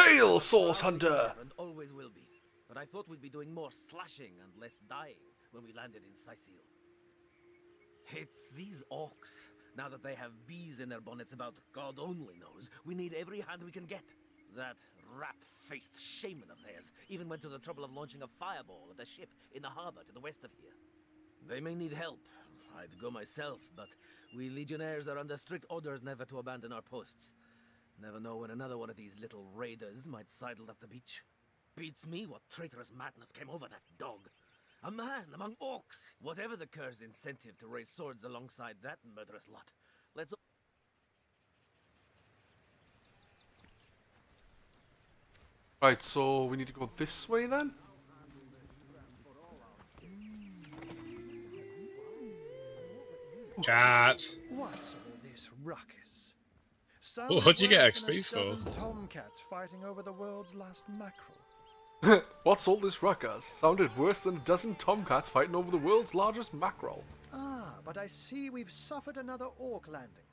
Hail, Source Hunter! And always will be. But I thought we'd be doing more slashing and less dying when we landed in Sicil. It's these orcs. Now that they have bees in their bonnets about God only knows, we need every hand we can get. That rat-faced shaman of theirs even went to the trouble of launching a fireball at a ship in the harbor to the west of here. They may need help. I'd go myself, but we legionnaires are under strict orders never to abandon our posts. Never know when another one of these little raiders might sidle up the beach. Beats me what traitorous madness came over that dog. A man among orcs. Whatever the Kerr's incentive to raise swords alongside that murderous lot. Let's... Right, so we need to go this way then? Cat. What's all this ruckus? What'd you get XP for? Tomcats fighting over the world's last mackerel. What's all this ruckus? Sounded worse than a dozen tomcats fighting over the world's largest mackerel. Ah, but I see we've suffered another orc landing.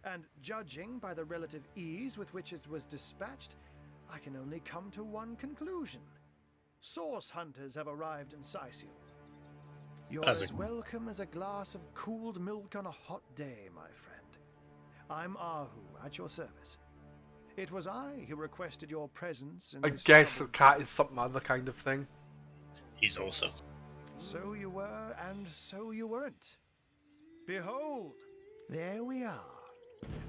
And judging by the relative ease with which it was dispatched, I can only come to one conclusion. Source hunters have arrived in Sicil. You're as welcome as a glass of cooled milk on a hot day, my friend. I'm Ahu, at your service. It was I who requested your presence in I guess a cat is some other kind of thing. He's awesome. So you were, and so you weren't. Behold, there we are.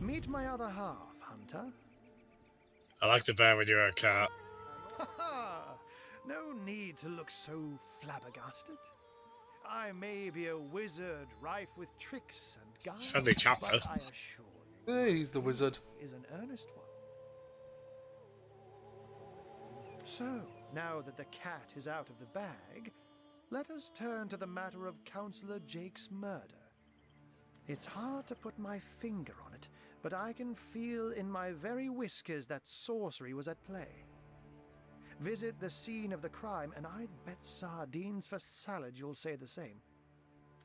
Meet my other half, Hunter. I like the bear when you're a cat. Ha ha! No need to look so flabbergasted. I may be a wizard rife with tricks and guile, Friendly chap, but though. I assure you, Hey, he's the wizard. Is an earnest one. So, now that the cat is out of the bag, let us turn to the matter of Councillor Jake's murder. It's hard to put my finger on it, but I can feel in my very whiskers that sorcery was at play. Visit the scene of the crime, and I'd bet sardines for salad you'll say the same.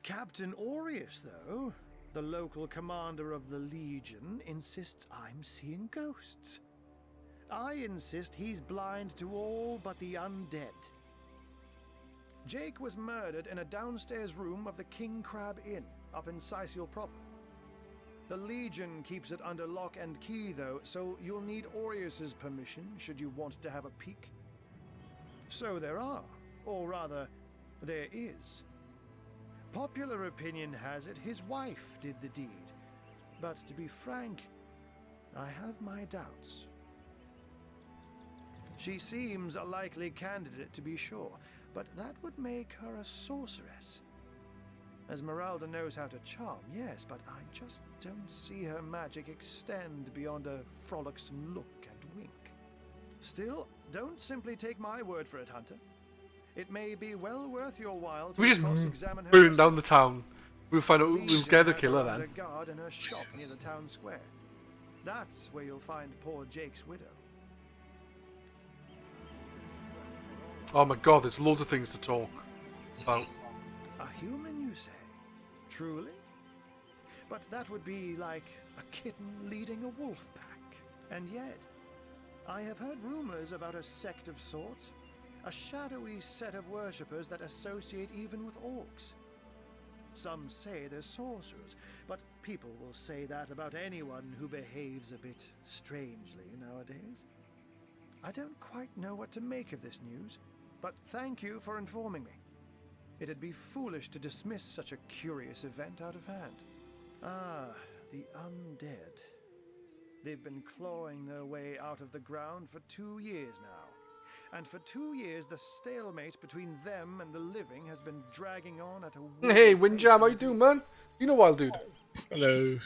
Captain Aureus, though, the local commander of the Legion, insists I'm seeing ghosts. I insist he's blind to all but the undead. Jake was murdered in a downstairs room of the King Crab Inn, up in Sicil proper. The Legion keeps it under lock and key, though, so you'll need Aureus's permission should you want to have a peek. So there are, or rather, there is. Popular opinion has it his wife did the deed, but to be frank, I have my doubts. She seems a likely candidate, to be sure, but that would make her a sorceress. Esmeralda knows how to charm, yes, but I just don't see her magic extend beyond a frolicsome look and wink. Still, don't simply take my word for it, Hunter. It may be well worth your while to We just cross-examine her. burn down the town. We'll find out. We'll get the has killer her under then. guard in her shop near the town square. That's where you'll find poor Jake's widow. Oh my god, there's loads of things to talk about. A human, you say? Truly? But that would be like a kitten leading a wolf pack. And yet, I have heard rumors about a sect of sorts. A shadowy set of worshippers that associate even with orcs. Some say they're sorcerers, but people will say that about anyone who behaves a bit strangely nowadays. I don't quite know what to make of this news, but thank you for informing me. It'd be foolish to dismiss such a curious event out of hand. Ah, the undead. They've been clawing their way out of the ground for 2 years now. And for 2 years, the stalemate between them and the living has been dragging on at a... Hey, Windjam, how you doing, man? You know Wild Dude. Hello.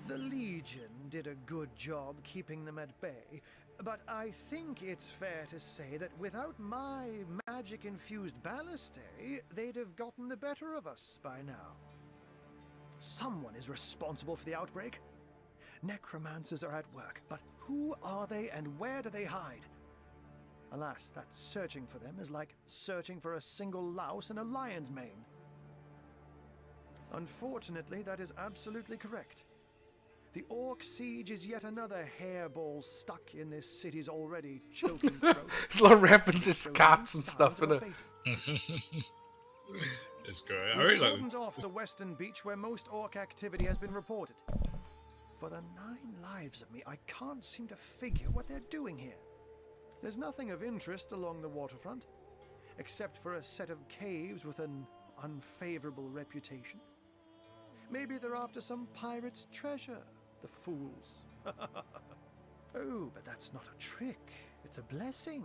The Legion did a good job keeping them at bay, but I think it's fair to say that without my magic-infused ballistae, they'd have gotten the better of us by now. Someone is responsible for the outbreak. Necromancers are at work, but who are they and where do they hide? Alas, that searching for them is like searching for a single louse in a lion's mane. Unfortunately, that is absolutely correct. The Orc siege is yet another hairball stuck in this city's already choking throat. There's a lot of references to cats and stuff in it. It's great. I We really like cordoned off the western beach where most Orc activity has been reported. For the 9 lives of me, I can't seem to figure what they're doing here. There's nothing of interest along the waterfront, except for a set of caves with an unfavorable reputation. Maybe they're after some pirate's treasure, the fools. Oh, but that's not a trick, it's a blessing.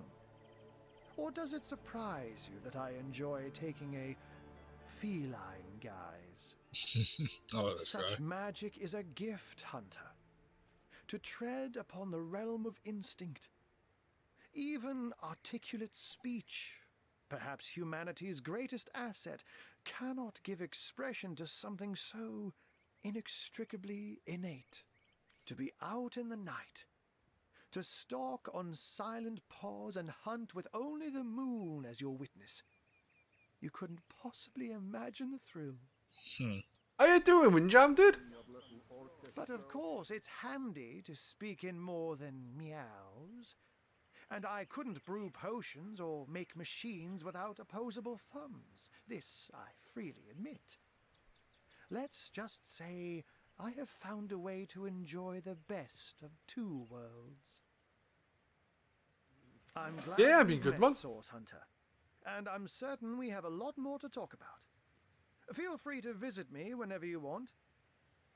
Or does it surprise you that I enjoy taking a feline guise? Oh, that's Such right. magic is a gift, Hunter. To tread upon the realm of instinct. Even articulate speech, perhaps humanity's greatest asset, cannot give expression to something so inextricably innate. To be out in the night, to stalk on silent paws and hunt with only the moon as your witness. You couldn't possibly imagine the thrill. How you doing, Windjam, dude? But of course, it's handy to speak in more than meows. And I couldn't brew potions or make machines without opposable thumbs. This I freely admit. Let's just say I have found a way to enjoy the best of 2 worlds. I'm glad Yeah, you've been good, met man. Source Hunter, and I'm certain we have a lot more to talk about. Feel free to visit me whenever you want.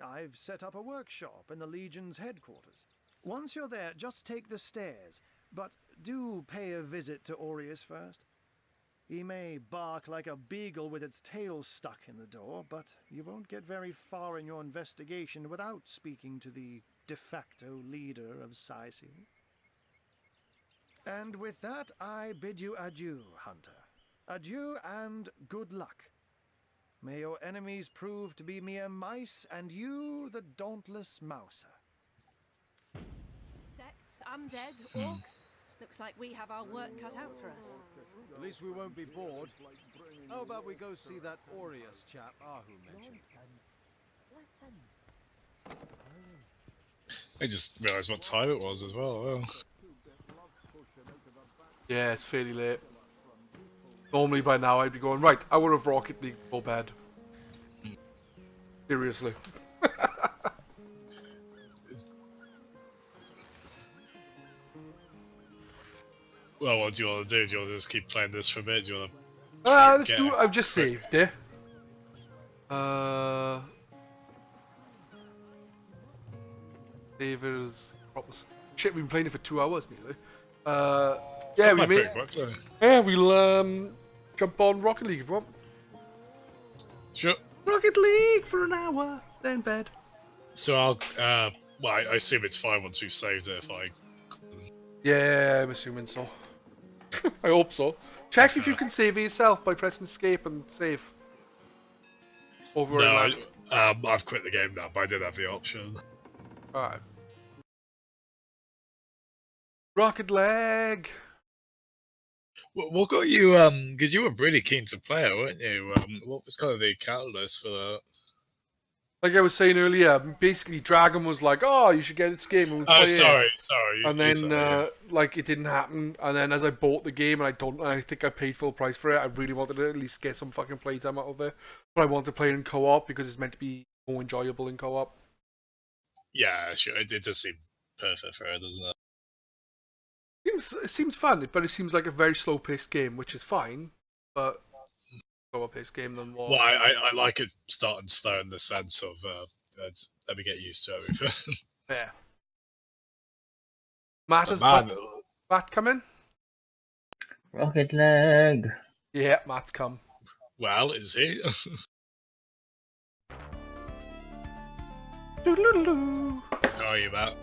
I've set up a workshop in the Legion's headquarters. Once you're there, just take the stairs, but do pay a visit to Aureus first. He may bark like a beagle with its tail stuck in the door, but you won't get very far in your investigation without speaking to the de facto leader of Sicily. And with that, I bid you adieu, Hunter. Adieu and good luck. May your enemies prove to be mere mice, and you the dauntless mouser. Sects, undead, orcs. Looks like we have our work cut out for us. At least we won't be bored. How about we go see that Aureus chap Ahu mentioned? I just realised what time it was as well. Oh. Yeah, it's fairly late. Normally by now I'd be going, right, I would have Rocket League for bed. Seriously. Well, what do you want to do? Do you want to just keep playing this for a bit? Do you want to? Let's do it. I've just saved it. Save as Shit, we've been playing it for 2 hours nearly. It's Yeah, gone we by may. pretty quickly. Yeah, we'll jump on Rocket League if you want. Sure. Rocket League for an hour, then bed. So I'll. Well, I assume it's fine once we've saved it. If I. Yeah, I'm assuming so. I hope so. Check if you can save it yourself by pressing escape and save. Over No, I've quit the game now, but I did have the option. Alright. Rocket Leg! What got you? Because you were really keen to play it, weren't you? What was kind of the catalyst for that? Like I was saying earlier, basically Dragon was like, "Oh, you should get this game and we'll play sorry. it." And then, like, it didn't happen. And then, as I bought the game, and I think I paid full price for it. I really wanted to at least get some fucking playtime out of it. But I want to play it in co-op because it's meant to be more enjoyable in co-op. Yeah, sure. It does seem perfect for it, doesn't it? It seems fun, but it seems like a very slow-paced game, which is fine. But slower-paced game than what? Well, I like it starting slow in the sense of let me get used to everything. Yeah. Matt, come in. Rocket Leg. Yeah, Matt's come. Well, is he? Doodle-doodle-doo. How are you, Matt?